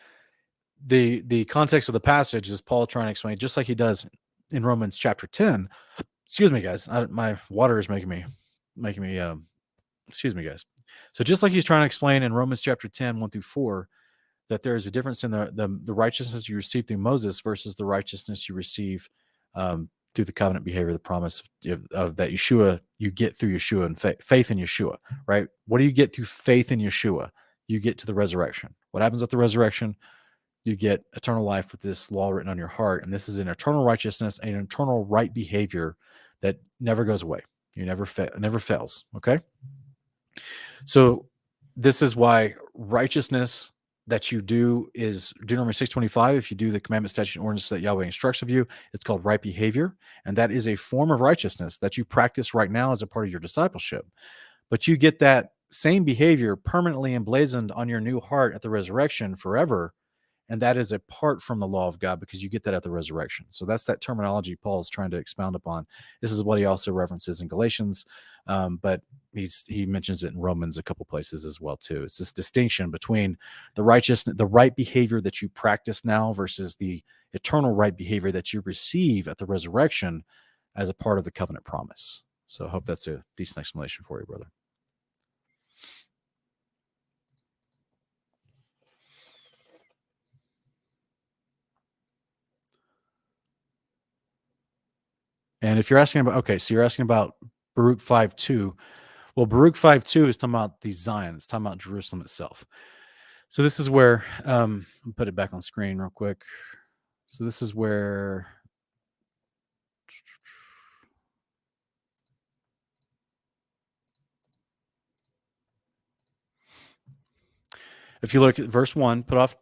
the context of the passage is Paul trying to explain, just like he does in Romans chapter 10. Excuse me, guys. My water is making me excuse me, guys. So just like he's trying to explain in Romans chapter 10, 1-4, that there is a difference in the righteousness you receive through Moses versus the righteousness you receive through the covenant behavior, the promise of that Yeshua, you get through Yeshua and faith in Yeshua, right? What do you get through faith in Yeshua? You get to the resurrection. What happens at the resurrection? You get eternal life with this law written on your heart. And this is an eternal righteousness, an eternal right behavior that never goes away. You never fails. Okay. So this is why righteousness that you do is Deuteronomy 6:25. If you do the commandment, statute, and ordinance that Yahweh instructs of you, it's called right behavior. And that is a form of righteousness that you practice right now as a part of your discipleship. But you get that same behavior permanently emblazoned on your new heart at the resurrection forever. And that is apart from the law of God because you get that at the resurrection. So that's that terminology Paul is trying to expound upon. This is what he also references in Galatians, but he mentions it in Romans a couple places as well too. It's this distinction between the righteousness, the right behavior that you practice now versus the eternal right behavior that you receive at the resurrection as a part of the covenant promise. So I hope that's a decent explanation for you, brother. And if you're asking about, okay, so you're asking about Baruch 5:2. Well, Baruch 5:2 is talking about the Zion. It's talking about Jerusalem itself. So this is where, put it back on screen real quick. So this is where, if you look at verse 1, put off,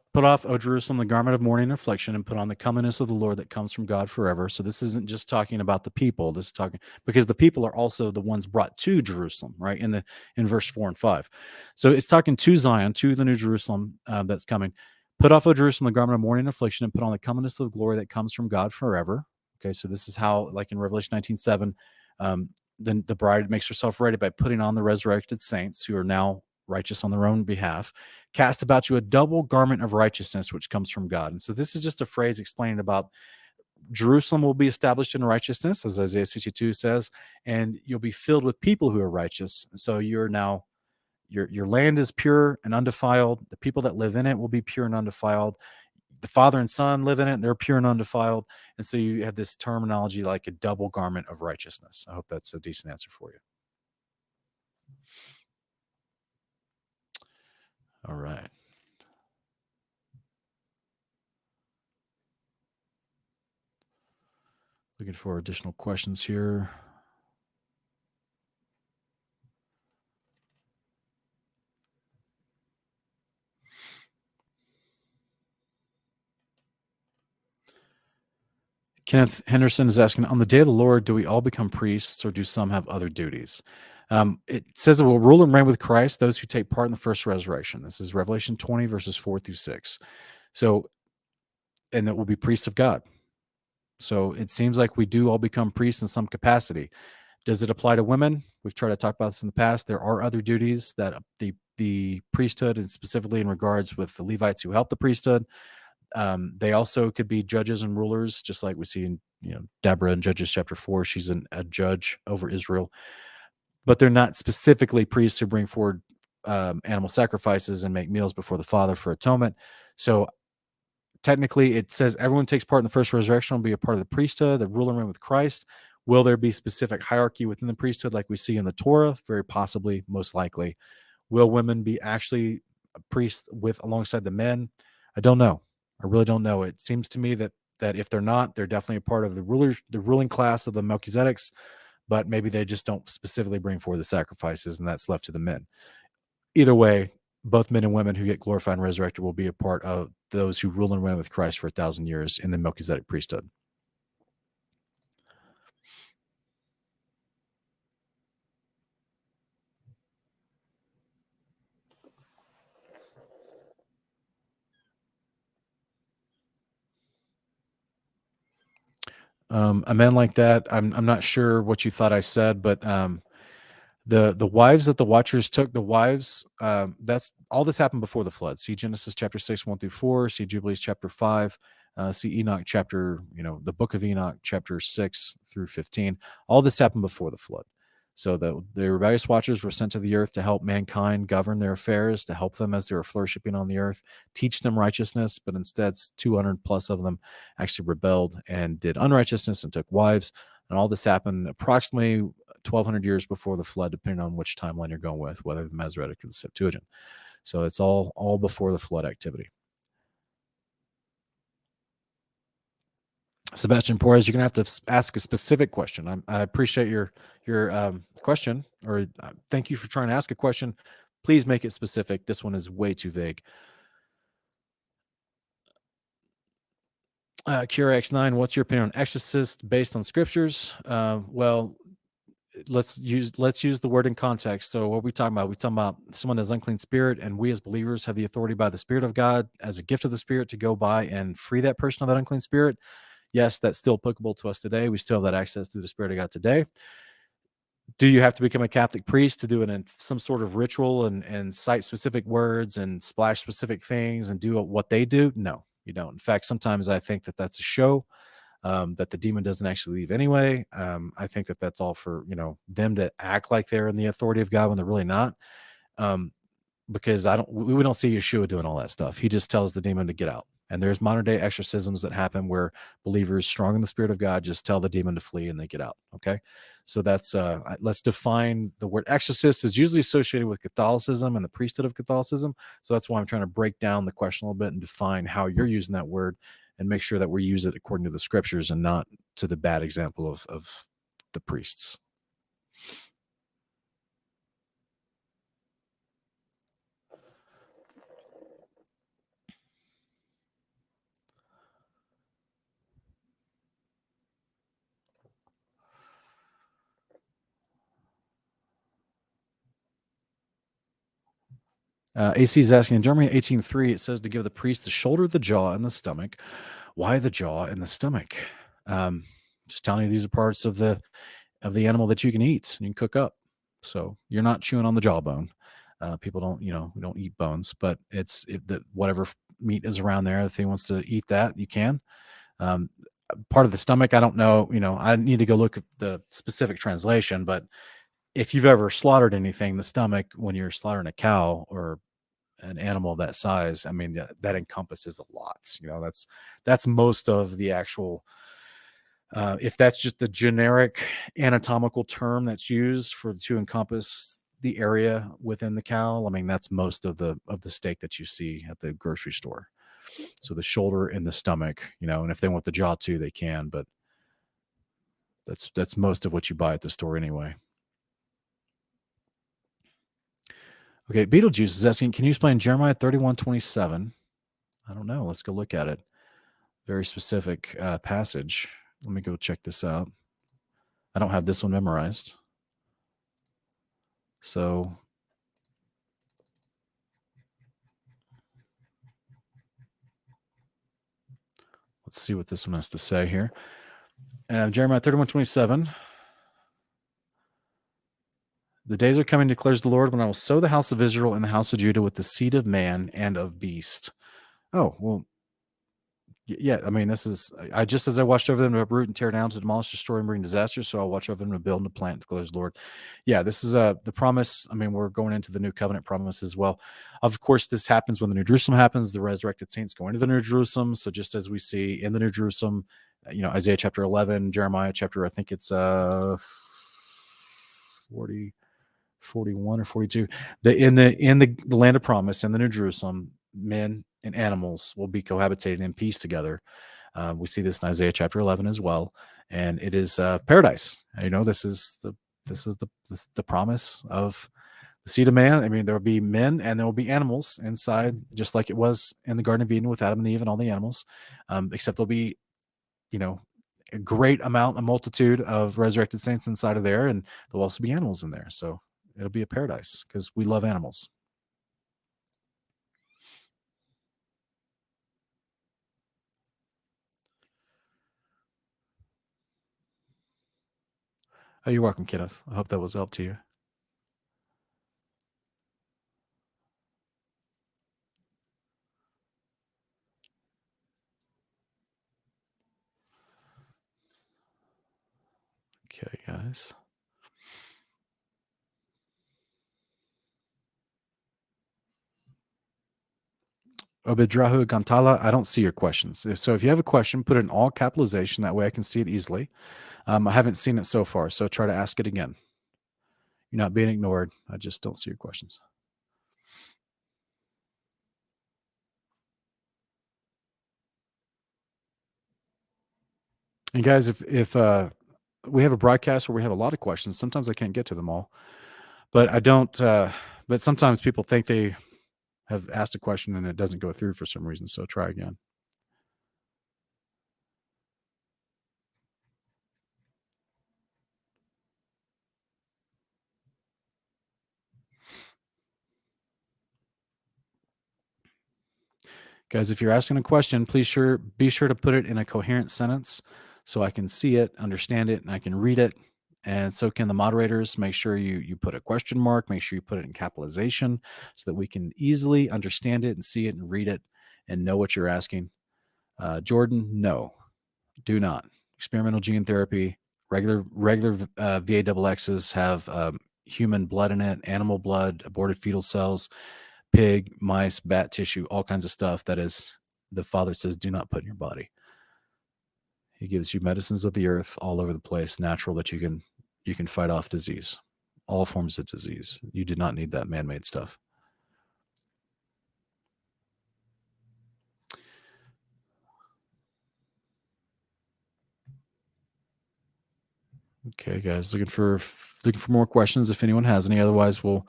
O Jerusalem, the garment of mourning and affliction, and put on the comeliness of the Lord that comes from God forever. So this isn't just talking about the people. This is talking because the people are also the ones brought to Jerusalem, right? In verse 4 and 5. So it's talking to Zion, to the new Jerusalem that's coming. Put off, O Jerusalem, the garment of mourning and affliction, and put on the comeliness of glory that comes from God forever. Okay, so this is how, like in Revelation 19:7, then the bride makes herself ready by putting on the resurrected saints who are now righteous on their own behalf. Cast about you a double garment of righteousness, which comes from God. And so this is just a phrase explaining about Jerusalem will be established in righteousness, as Isaiah 62 says, and you'll be filled with people who are righteous. So you're now, your land is pure and undefiled. The people that live in it will be pure and undefiled. The Father and Son live in it, and they're pure and undefiled. And so you have this terminology like a double garment of righteousness. I hope that's a decent answer for you. All right. Looking for additional questions here. Kenneth Henderson is asking, on the day of the Lord, do we all become priests or do some have other duties? It says it will rule and reign with Christ, those who take part in the first resurrection. This is Revelation 20, verses 4-6. So, and it will be priests of God. So it seems like we do all become priests in some capacity. Does it apply to women? We've tried to talk about this in the past. There are other duties that the priesthood, and specifically in regards with the Levites who help the priesthood, they also could be judges and rulers, just like we see in Deborah in Judges chapter 4. She's a judge over Israel, but they're not specifically priests who bring forward animal sacrifices and make meals before the Father for atonement. So technically, it says everyone takes part in the first resurrection will be a part of the priesthood, the rule and reign with Christ. Will there be specific hierarchy within the priesthood like we see in the Torah? Very possibly, most likely. Will women be actually a priest alongside the men? I don't know. I really don't know. It seems to me that if they're not, they're definitely a part of the ruling class of the Melchizedeks, but maybe they just don't specifically bring forward the sacrifices, and that's left to the men. Either way, both men and women who get glorified and resurrected will be a part of those who rule and reign with Christ for 1,000 years in the Melchizedek priesthood. A man like that, I'm not sure what you thought I said, but the wives that the watchers took, the wives, that's all this happened before the flood. See Genesis chapter 6, 1-4, see Jubilees chapter 5, see Enoch chapter, the book of Enoch chapter 6-15. All this happened before the flood. So the rebellious watchers were sent to the earth to help mankind govern their affairs, to help them as they were flourishing on the earth, teach them righteousness, but instead 200 plus of them actually rebelled and did unrighteousness and took wives. And all this happened approximately 1,200 years before the flood, depending on which timeline you're going with, whether the Masoretic or the Septuagint. So it's all before the flood activity. Sebastian Porres, you're gonna have to ask a specific question. I appreciate your question, or thank you for trying to ask a question. Please make it specific. This one is way too vague. Cura X9, what's your opinion on exorcist based on scriptures? Well, let's use the word in context. So what are we talking about? We talking about someone has unclean spirit, and we as believers have the authority by the Spirit of God as a gift of the Spirit to go by and free that person of that unclean spirit. Yes, that's still applicable to us today. We still have that access through the Spirit of God today. Do you have to become a Catholic priest to do it in some sort of ritual and cite specific words and splash specific things and do what they do? No, you don't. In fact, sometimes I think that that's a show, that the demon doesn't actually leave anyway. I think that that's all for, them to act like they're in the authority of God when they're really not. Um, because we don't see Yeshua doing all that stuff. He just tells the demon to get out. And there's modern day exorcisms that happen where believers strong in the Spirit of God just tell the demon to flee and they get out. Okay. So that's let's define the word. Exorcist is usually associated with Catholicism and the priesthood of Catholicism. So that's why I'm trying to break down the question a little bit and define how you're using that word and make sure that we use it according to the scriptures and not to the bad example of the priests. AC is asking, in Germany 18:3, it says to give the priest the shoulder, the jaw, and the stomach. Why the jaw and the stomach? Um, just telling you these are parts of the animal that you can eat and you can cook up. So you're not chewing on the jawbone. People don't, we don't eat bones, but whatever meat is around there. If he wants to eat that, you can. Um, Part of the stomach, I don't know. I need to go look at the specific translation, but if you've ever slaughtered anything, the stomach, when you're slaughtering a cow or an animal that size, I mean, that encompasses a lot. That's most of the actual. If that's just the generic anatomical term that's used to encompass the area within the cow, I mean, that's most of the steak that you see at the grocery store. So the shoulder and the stomach, and if they want the jaw too, they can, but that's most of what you buy at the store anyway. Okay, Beetlejuice is asking, can you explain Jeremiah 31:27? I don't know. Let's go look at it. Very specific passage. Let me go check this out. I don't have this one memorized. So let's see what this one has to say here. Jeremiah 31:27. The days are coming, declares the Lord, when I will sow the house of Israel and the house of Judah with the seed of man and of beast. Oh, well, yeah. I mean, this is, I just as I watched over them to uproot and tear down, to demolish, destroy, and bring disaster, so I'll watch over them to build and to plant, declares the Lord. Yeah, this is the promise. I mean, we're going into the new covenant promise as well. Of course, this happens when the New Jerusalem happens. The resurrected saints go into the New Jerusalem. So just as we see in the New Jerusalem, Isaiah chapter 11, Jeremiah chapter, I think it's 40. 41 or 42, in the land of promise, in the New Jerusalem, men and animals will be cohabitating in peace together. We see this in Isaiah chapter 11 as well, and it is paradise. This is the promise of the seed of man. I mean, there will be men and there will be animals inside, just like it was in the Garden of Eden with Adam and Eve and all the animals, except there'll be, a multitude of resurrected saints inside of there, and there'll also be animals in there. So it'll be a paradise because we love animals. Oh, you're welcome, Kenneth. I hope that was help to you. Okay, guys. Obidrahu Gantala, I don't see your questions. So if you have a question, put it in all capitalization. That way I can see it easily. I haven't seen it so far, so try to ask it again. You're not being ignored. I just don't see your questions. And guys, if we have a broadcast where we have a lot of questions, sometimes I can't get to them all, but I don't. But sometimes people think they have asked a question and it doesn't go through for some reason. So try again. Guys, if you're asking a question, please be sure to put it in a coherent sentence so I can see it, understand it, and I can read it. And so can the moderators. Make sure you put a question mark, make sure you put it in capitalization so that we can easily understand it and see it and read it and know what you're asking. Jordan, no, do not. Experimental gene therapy, regular VAXXs have human blood in it, animal blood, aborted fetal cells, pig, mice, bat tissue, all kinds of stuff that is, the Father says, do not put in your body. He gives you medicines of the earth all over the place, natural, that you can fight off disease, all forms of disease. You do not need that man-made stuff. Okay, guys, looking for more questions if anyone has any. Otherwise, we'll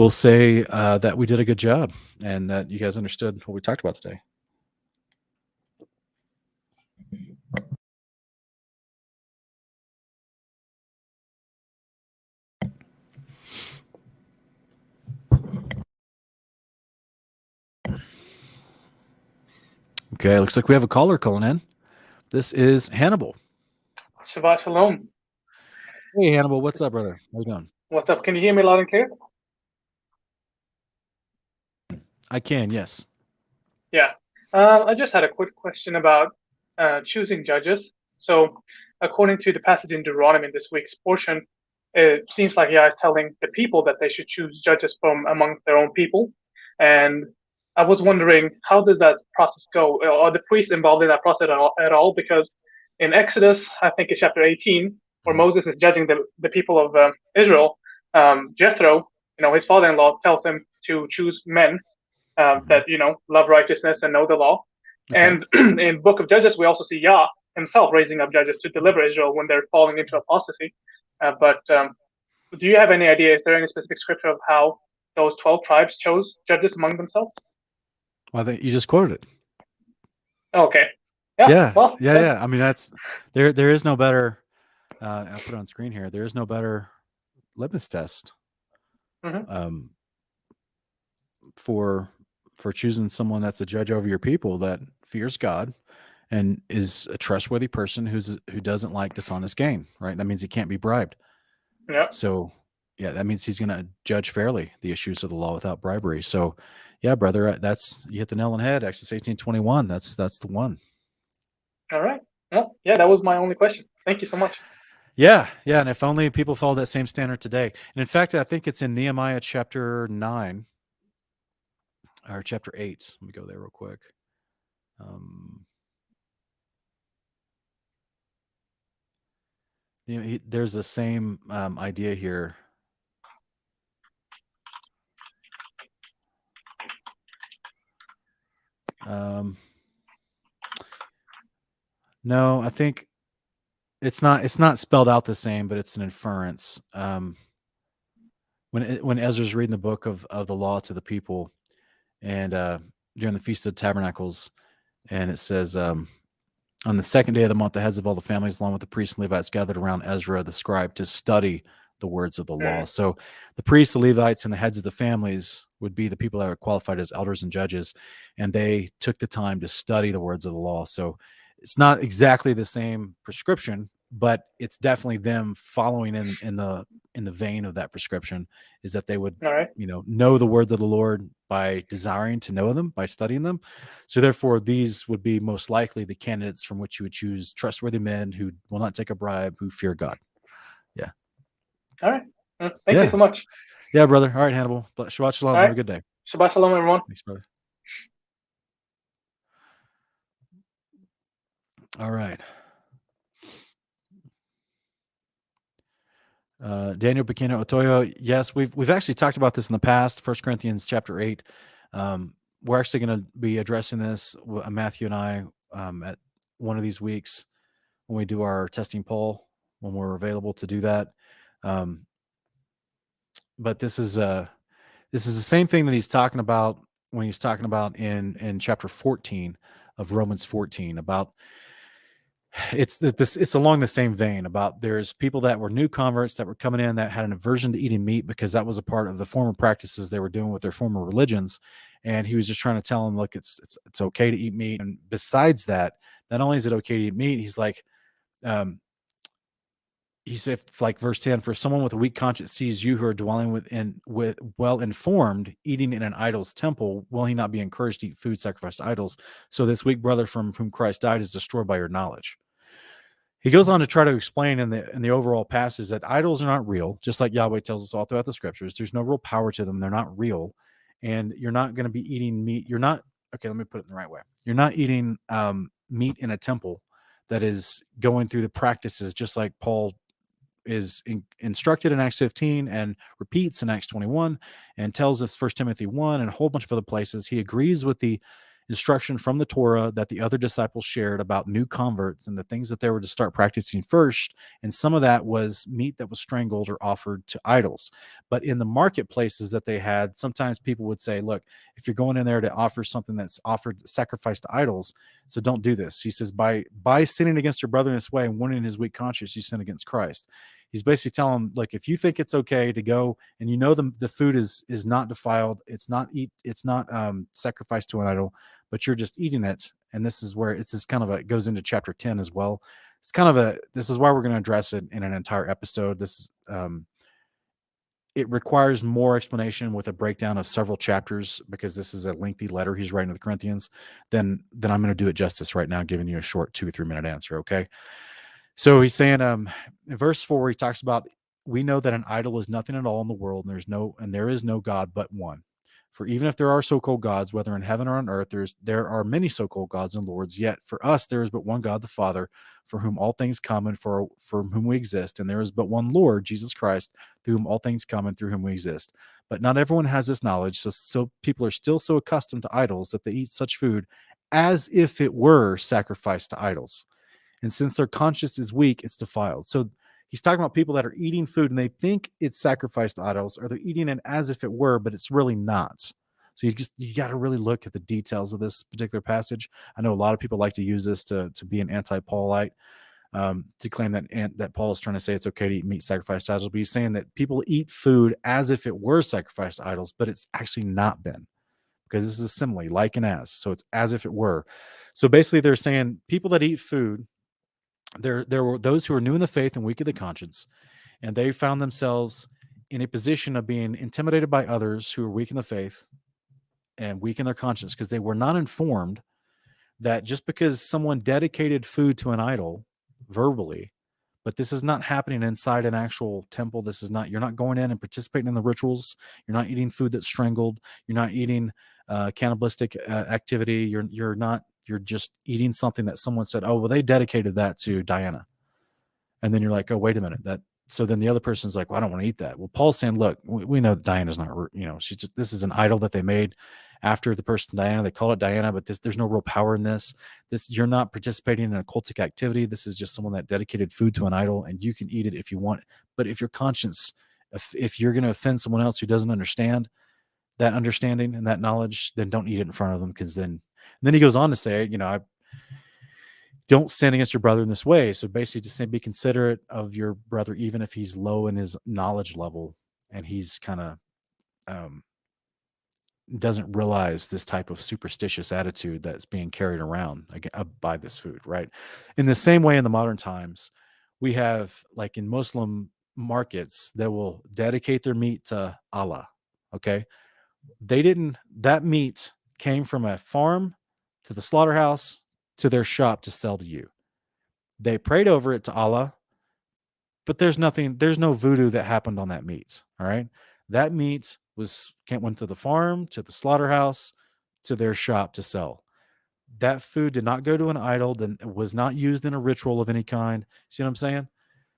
say that we did a good job and that you guys understood what we talked about today. Okay, looks like we have a caller calling in. This is Hannibal. Shabbat Shalom. Hey, Hannibal, what's up, brother? How you doing? What's up? Can you hear me loud and clear? I can, yes. Yeah. I just had a quick question about choosing judges. So, according to the passage in Deuteronomy in this week's portion, it seems like Yah is telling the people that they should choose judges from amongst their own people. And I was wondering, how does that process go? Are the priests involved in that process at all? Because in Exodus, I think it's chapter 18, where Moses is judging the people of Israel, Jethro, his father-in-law, tells him to choose men that love righteousness and know the law. Okay. And in Book of Judges, we also see Yah himself raising up judges to deliver Israel when they're falling into apostasy. But do you have any idea? Is there any specific scripture of how those 12 tribes chose judges among themselves? Well, I think you just quoted it. Okay. Yeah. Well, yeah. I mean, that's there is no better. I'll put it on screen here. There is no better litmus test for choosing someone that's a judge over your people that fears God and is a trustworthy person who doesn't like dishonest gain. Right. That means he can't be bribed. Yeah. So, yeah, that means he's going to judge fairly the issues of the law without bribery. So, yeah, brother, you hit the nail on the head. Exodus 18:21. That's the one. All right. Well, yeah, that was my only question. Thank you so much. Yeah, and if only people follow that same standard today. And in fact, I think it's in Nehemiah chapter 9 or chapter 8. Let me go there real quick. There's the same idea here. No, I think it's not spelled out the same, but it's an inference. When Ezra's reading the book of the law to the people, and during the Feast of Tabernacles, and it says, on the second day of the month, the heads of all the families, along with the priests and Levites, gathered around Ezra the scribe to study the words of the law. So the priests, the Levites, and the heads of the families would be the people that are qualified as elders and judges, and they took the time to study the words of the law. So it's not exactly the same prescription, but it's definitely them following in the vein of that prescription, is that they would know the words of the Lord by desiring to know them, by studying them. So therefore, these would be most likely the candidates from which you would choose trustworthy men who will not take a bribe, who fear God. Yeah. All right. Thank you so much. Yeah, brother. All right, Hannibal. Shabbat Shalom. Have a good day. Shabbat Shalom, everyone. Thanks, brother. All right. Daniel Pequeno Otoyo. Yes, we've actually talked about this in the past. 1 Corinthians chapter 8. We're actually going to be addressing this, Matthew and I, at one of these weeks. when we do our testing poll, when we're available to do that. But this is the same thing that he's talking about when he's talking about in chapter 14 of Romans 14 about it's along the same vein about there's people that were new converts that were coming in that had an aversion to eating meat because that was a part of the former practices they were doing with their former religions, and he was just trying to tell them, look, it's okay to eat meat. And besides that, not only is it okay to eat meat, he's like, he said, like verse 10, for someone with a weak conscience sees you who are dwelling with well informed eating in an idol's temple, will he not be encouraged to eat food sacrificed to idols? So this weak brother from whom Christ died is destroyed by your knowledge. He goes on to try to explain in the overall passage that idols are not real, just like Yahweh tells us all throughout the scriptures. There's no real power to them. They're not real. And you're not going to be eating meat. You're not, okay, let me put it in the right way. You're not eating meat in a temple that is going through the practices, just like Paul is instructed in Acts 15 and repeats in Acts 21 and tells us 1 Timothy 1 and a whole bunch of other places. He agrees with the instruction from the Torah that the other disciples shared about new converts and the things that they were to start practicing first. And some of that was meat that was strangled or offered to idols. But in the marketplaces that they had, sometimes people would say, look, if you're going in there to offer something that's offered sacrifice to idols, so don't do this. He says, by sinning against your brother in this way and wounding his weak conscience, you sin against Christ. He's basically telling them, like, if you think it's okay to go and you know the food is not defiled, it's not sacrificed to an idol, but you're just eating it. And this is where it's this kind of it goes into chapter 10 as well. It's kind of this is why we're going to address it in an entire episode. This it requires more explanation with a breakdown of several chapters because this is a lengthy letter he's writing to the Corinthians. Then I'm going to do it justice right now, giving you a short 2 or 3 minute answer. Okay. So he's saying, in verse 4, he talks about, we know that an idol is nothing at all in the world, and there is no God but one. For even if there are so-called gods, whether in heaven or on earth, there are many so-called gods and lords. Yet for us there is but one God, the Father, for whom all things come and for whom we exist. And there is but one Lord, Jesus Christ, through whom all things come and through whom we exist. But not everyone has this knowledge. So people are still so accustomed to idols that they eat such food as if it were sacrificed to idols. And since their conscience is weak, it's defiled. So he's talking about people that are eating food and they think it's sacrificed to idols, or they're eating it as if it were, but it's really not. So you got to really look at the details of this particular passage. I know a lot of people like to use this to be an anti-Paulite, to claim that Paul is trying to say it's okay to eat meat sacrificed to idols, but he's saying that people eat food as if it were sacrificed to idols, but it's actually not been, because this is a simile, like and as. So it's as if it were. So basically they're saying people that eat food, there were those who were new in the faith and weak in the conscience, and they found themselves in a position of being intimidated by others who were weak in the faith and weak in their conscience, because they were not informed that just because someone dedicated food to an idol verbally, but this is not happening inside an actual temple. This is not, you're not going in and participating in the rituals. You're not eating food that's strangled. You're not eating cannibalistic activity. You're just eating something that someone said, oh, well, they dedicated that to Diana. And then you're like, oh, wait a minute. So then the other person's like, well, I don't want to eat that. Well, Paul's saying, look, we know that Diana's not, this is an idol that they made after the person Diana. They call it Diana, but there's no real power in this. You're not participating in a cultic activity. This is just someone that dedicated food to an idol, and you can eat it if you want. But if your conscience, if you're going to offend someone else who doesn't understand that understanding and that knowledge, then don't eat it in front of them, because then he goes on to say, I don't sin against your brother in this way. So basically just say, be considerate of your brother, even if he's low in his knowledge level and he's kind of doesn't realize this type of superstitious attitude that's being carried around by this food, right? In the same way, in the modern times, we have, like in Muslim markets, that will dedicate their meat to Allah. Okay. That meat came from a farm to the slaughterhouse to their shop to sell to you. They prayed over it to Allah, but there's no voodoo that happened on that meat. All right. That meat went to the farm, to the slaughterhouse, to their shop to sell. That food did not go to an idol, was not used in a ritual of any kind. See what I'm saying?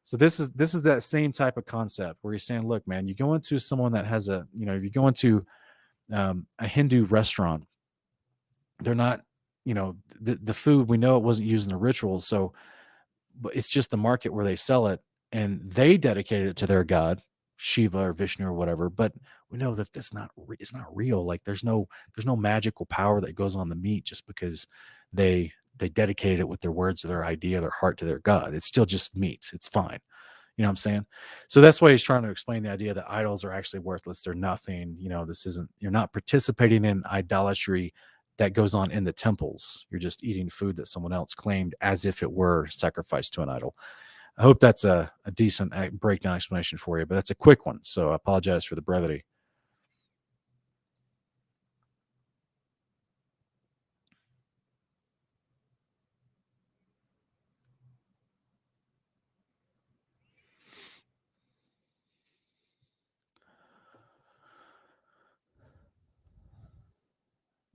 So this is that same type of concept where you're saying, look, man, you go into someone that has if you go into a Hindu restaurant, they're not, the food, we know it wasn't used in a ritual. So but it's just the market where they sell it, and they dedicated it to their god, Shiva or Vishnu or whatever. But we know that it's not real. Like there's no magical power that goes on the meat just because they dedicated it with their words, their idea, their heart to their god. It's still just meat. It's fine. You know what I'm saying? So that's why he's trying to explain the idea that idols are actually worthless. They're nothing. This isn't, you're not participating in idolatry that goes on in the temples. You're just eating food that someone else claimed as if it were sacrificed to an idol. I hope that's a decent breakdown explanation for you, but that's a quick one. So I apologize for the brevity.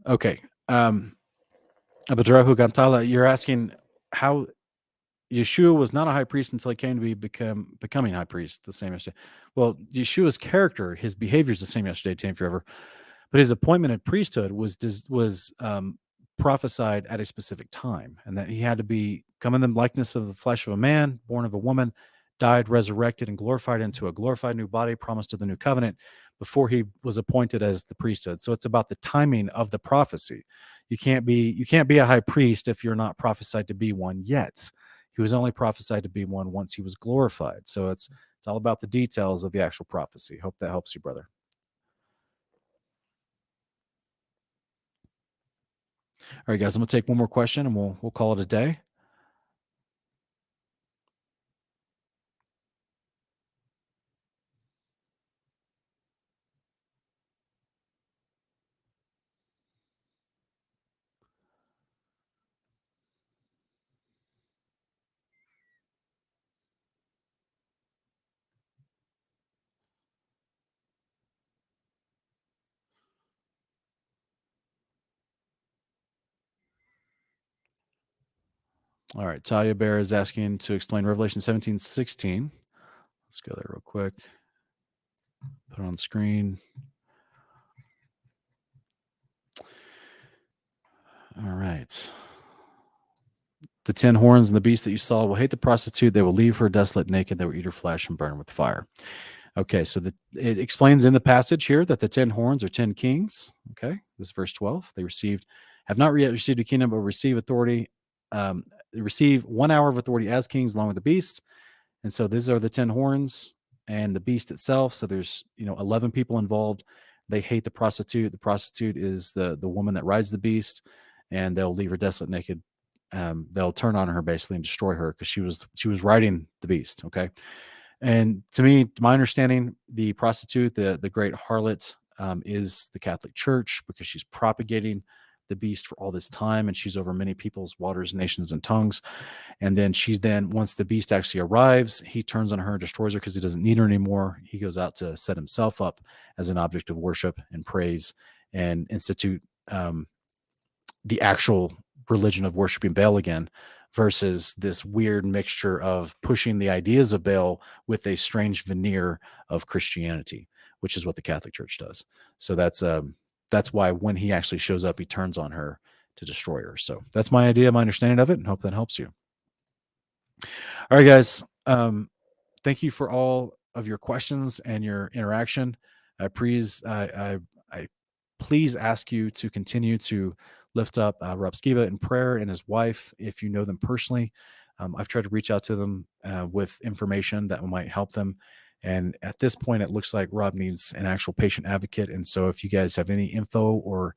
Okay. Abadrahu Gantala, you're asking how Yeshua was not a high priest until he came to becoming high priest, the same yesterday. Well, Yeshua's character, his behavior is the same yesterday, today, and forever. But his appointment in priesthood was prophesied at a specific time, and that he had to be come in the likeness of the flesh of a man, born of a woman, died, resurrected, and glorified into a glorified new body, promised to the new covenant, before he was appointed as the priesthood. So it's about the timing of the prophecy. You can't be a high priest if you're not prophesied to be one yet. He was only prophesied to be one once he was glorified. So it's all about the details of the actual prophecy. Hope that helps you, brother. All right, guys, I'm gonna take one more question and we'll call it a day. All right, Talia Bear is asking to explain Revelation 17:16. Let's go there real quick. Put it on screen. All right. The 10 horns and the beast that you saw will hate the prostitute. They will leave her desolate, naked. They will eat her flesh and burn her with fire. Okay, so it explains in the passage here that the 10 horns are 10 kings. Okay, this is verse 12. They have not yet received a kingdom, but receive authority. They receive 1 hour of authority as kings along with the beast. And so these are the 10 horns and the beast itself. So there's 11 people involved. They hate the prostitute. The prostitute is the woman that rides the beast, and they'll leave her desolate, naked. They'll turn on her basically and destroy her because she was riding the beast. Okay. And to me, to my understanding, the prostitute, the great harlot, is the Catholic Church because she's propagating the beast for all this time, and she's over many peoples, waters, nations, and tongues. And then once the beast actually arrives, he turns on her and destroys her because he doesn't need her anymore. He goes out to set himself up as an object of worship and praise and institute the actual religion of worshiping Baal again, versus this weird mixture of pushing the ideas of Baal with a strange veneer of Christianity, which is what the Catholic Church does. So that's why when he actually shows up, he turns on her to destroy her. So that's my idea, my understanding of it, and hope that helps you. All right, guys. Thank you for all of your questions and your interaction. I please ask you to continue to lift up Rob Skiba in prayer and his wife if you know them personally. I've tried to reach out to them with information that might help them. And at this point, it looks like Rob needs an actual patient advocate. And so if you guys have any info or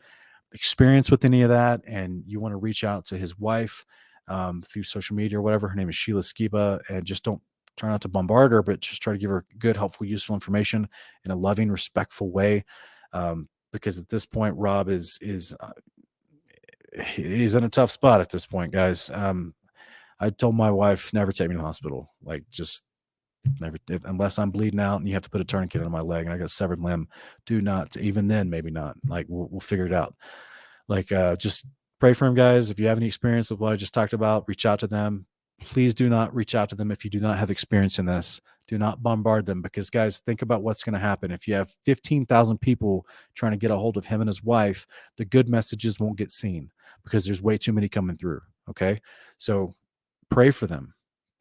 experience with any of that and you want to reach out to his wife through social media or whatever, her name is Sheila Skiba, and just don't try not to bombard her, but just try to give her good, helpful, useful information in a loving, respectful way. Because at this point, Rob is he's in a tough spot at this point, guys. I told my wife, never take me to the hospital. Like, just never, unless I'm bleeding out and you have to put a tourniquet on my leg and I got a severed limb. Do not, even then, maybe not. Like, we'll figure it out. Like, just pray for him, guys. If you have any experience with what I just talked about, reach out to them. Please do not reach out to them if you do not have experience in this. Do not bombard them, because, guys, think about what's going to happen. If you have 15,000 people trying to get a hold of him and his wife, the good messages won't get seen because there's way too many coming through. Okay. So pray for them.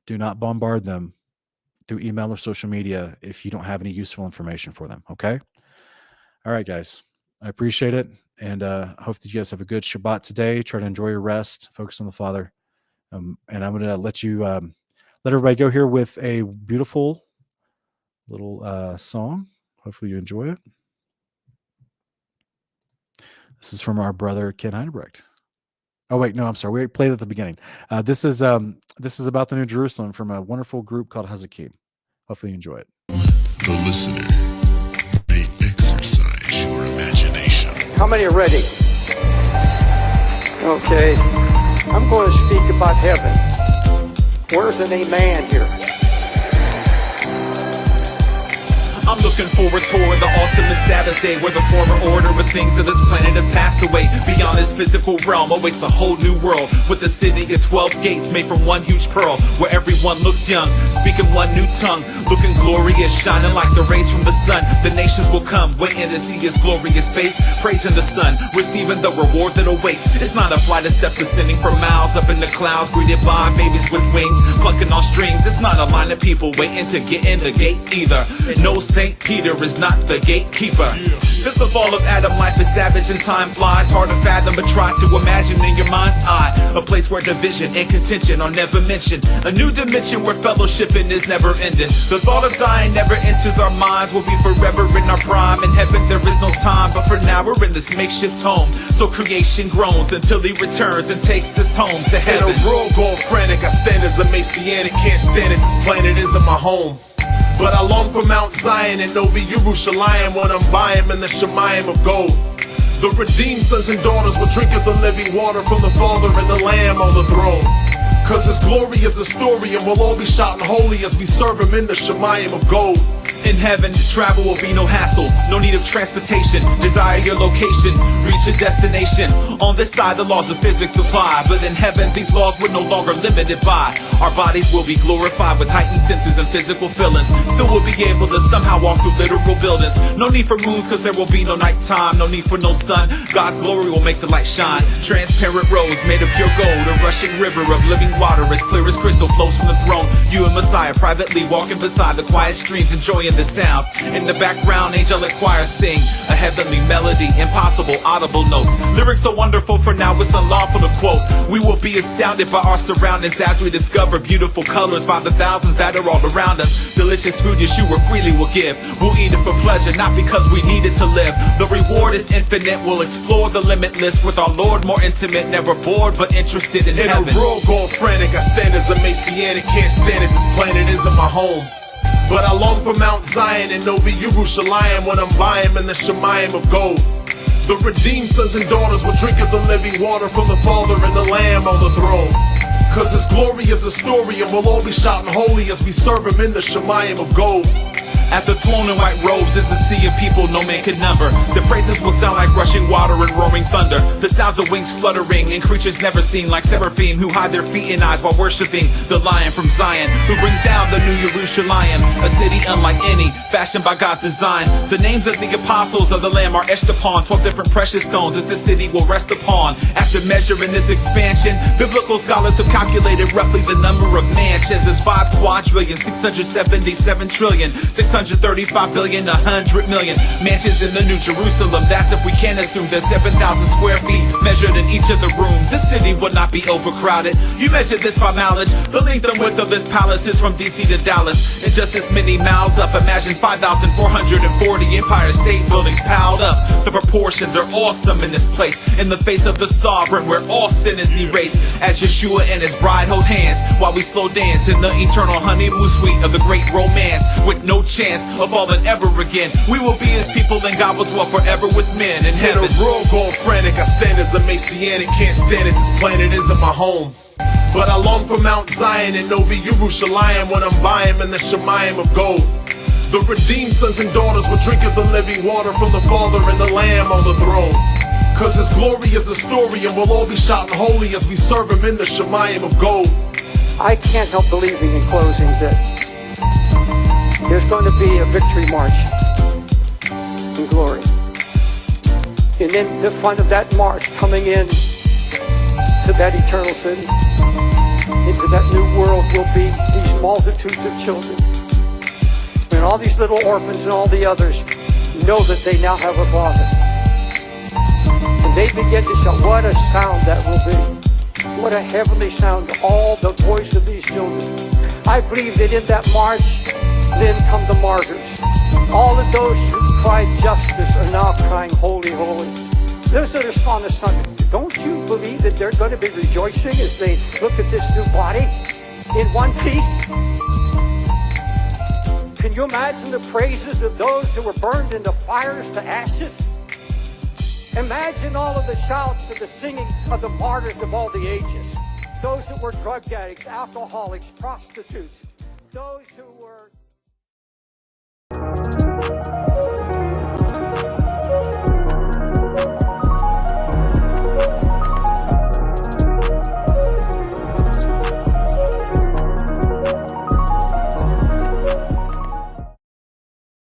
Do not bombard them through email or social media if you don't have any useful information for them. Okay. All right, guys. I appreciate it. And hope that you guys have a good Shabbat today. Try to enjoy your rest. Focus on the Father. And I'm going to let you let everybody go here with a beautiful little song. Hopefully you enjoy it. This is from our brother Ken Heidebrecht. Oh wait, no, I'm sorry. We played at the beginning. This is about the New Jerusalem from a wonderful group called Hazakim. Hopefully you enjoy it. The listener may exercise your imagination. How many are ready? Okay. I'm going to speak about heaven. Where's an amen here? I'm looking forward toward the ultimate Sabbath day, where the former order of things of this planet have passed away. Beyond this physical realm awaits a whole new world, with a city of 12 gates made from one huge pearl, where everyone looks young, speaking one new tongue, looking glorious, shining like the rays from the sun. The nations will come, waiting to see his glorious face, praising the Son, receiving the reward that awaits. It's not a flight of steps ascending for miles up in the clouds, greeted by babies with wings, plucking on strings. It's not a line of people waiting to get in the gate either. No St. Peter is not the gatekeeper. Since the fall of Adam, life is savage and time flies. Hard to fathom, but try to imagine in your mind's eye a place where division and contention are never mentioned. A new dimension where fellowshipping is never ending. The thought of dying never enters our minds. We'll be forever in our prime. In heaven there is no time, but for now we're in this makeshift home. So creation groans until he returns and takes us home to heaven. In a world gone frantic, I stand as a Messianic. Can't stand it, this planet isn't my home. But I long for Mount Zion and Novi Yerushalayim, when I'm buying in the Shemayim of gold. The redeemed sons and daughters will drink of the living water from the Father and the Lamb on the throne. Cause his glory is a story, and we'll all be shouting holy as we serve him in the Shemayim of gold. In heaven, travel will be no hassle, no need of transportation. Desire your location, reach a destination. On this side, the laws of physics apply, but in heaven, these laws were no longer limited by. Our bodies will be glorified with heightened senses and physical feelings. Still will be able to somehow walk through literal buildings. No need for moons, cause there will be no nighttime. No need for no sun, God's glory will make the light shine. Transparent roads made of pure gold, a rushing river of living water as clear as crystal flows from the throne. You and Messiah privately walking beside the quiet streams, enjoying the sounds. In the background, angelic choirs sing a heavenly melody, impossible audible notes. Lyrics so wonderful, for now it's unlawful to quote. We will be astounded by our surroundings as we discover beautiful colors by the thousands that are all around us. Delicious food Yeshua freely will give. We'll eat it for pleasure, not because we need it to live. The reward is infinite, we'll explore the limitless with our Lord, more intimate, never bored but interested in heaven. In a world gone frantic, I stand as a Messianic. Can't stand it, this planet isn't my home. But I long for Mount Zion and Novi Yerushalayim, when I'm buying in the Shemayim of gold. The redeemed sons and daughters will drink of the living water from the Father and the Lamb on the throne. Cause his glory is a story, and we'll all be shouting holy as we serve him in the Shemayim of gold. At the throne in white robes is a sea of people no man can number. The praises will sound like rushing water and roaring thunder. The sounds of wings fluttering and creatures never seen, like seraphim who hide their feet and eyes while worshiping the Lion from Zion, who brings down the new Yerushalayim, a city unlike any, fashioned by God's design. The names of the apostles of the Lamb are etched upon 12 different precious stones that the city will rest upon. After measuring this expansion, biblical scholars have calculated roughly the number of mansions as 5 quadrillion, 677 trillion, 635 billion, 100 million mansions in the New Jerusalem. That's if we can assume there's 7,000 square feet measured in each of the rooms. This city would not be overcrowded. You measure this by mileage. The length and width of this palace is from DC to Dallas. In just as many miles up, imagine 5,440 Empire State Buildings piled up. The proportions are awesome in this place. In the face of the sovereign, where all sin is erased, as Yeshua and his bride hold hands while we slow dance in the eternal honeymoon suite of the great romance. With no chance of falling ever again, we will be his people, and God will dwell forever with men in heaven. In a world gone frantic, I stand as a Messianic. Can't stand it, this planet isn't my home. But I long for Mount Zion and Novi Yerushalayim, when I'm buying in the Shemayim of gold. The redeemed sons and daughters will drink of the living water from the Father and the Lamb on the throne. Cause his glory is a story, and we'll all be shouting holy as we serve him in the Shemayim of gold. I can't help believing in closing that there's going to be a victory march in glory. And in the front of that march, coming in to that eternal city, into that new world will be these multitudes of children. And all these little orphans and all the others know that they now have a father. And they begin to shout, what a sound that will be. What a heavenly sound, all the voice of these children. I believe that in that march, then come the martyrs. All of those who cried justice are now crying, holy, holy. Those that are on the Sunday, don't you believe that they're going to be rejoicing as they look at this new body in one piece? Can you imagine the praises of those who were burned into fires to ashes? Imagine all of the shouts of the singing of the martyrs of all the ages. Those that were drug addicts, alcoholics, prostitutes, those who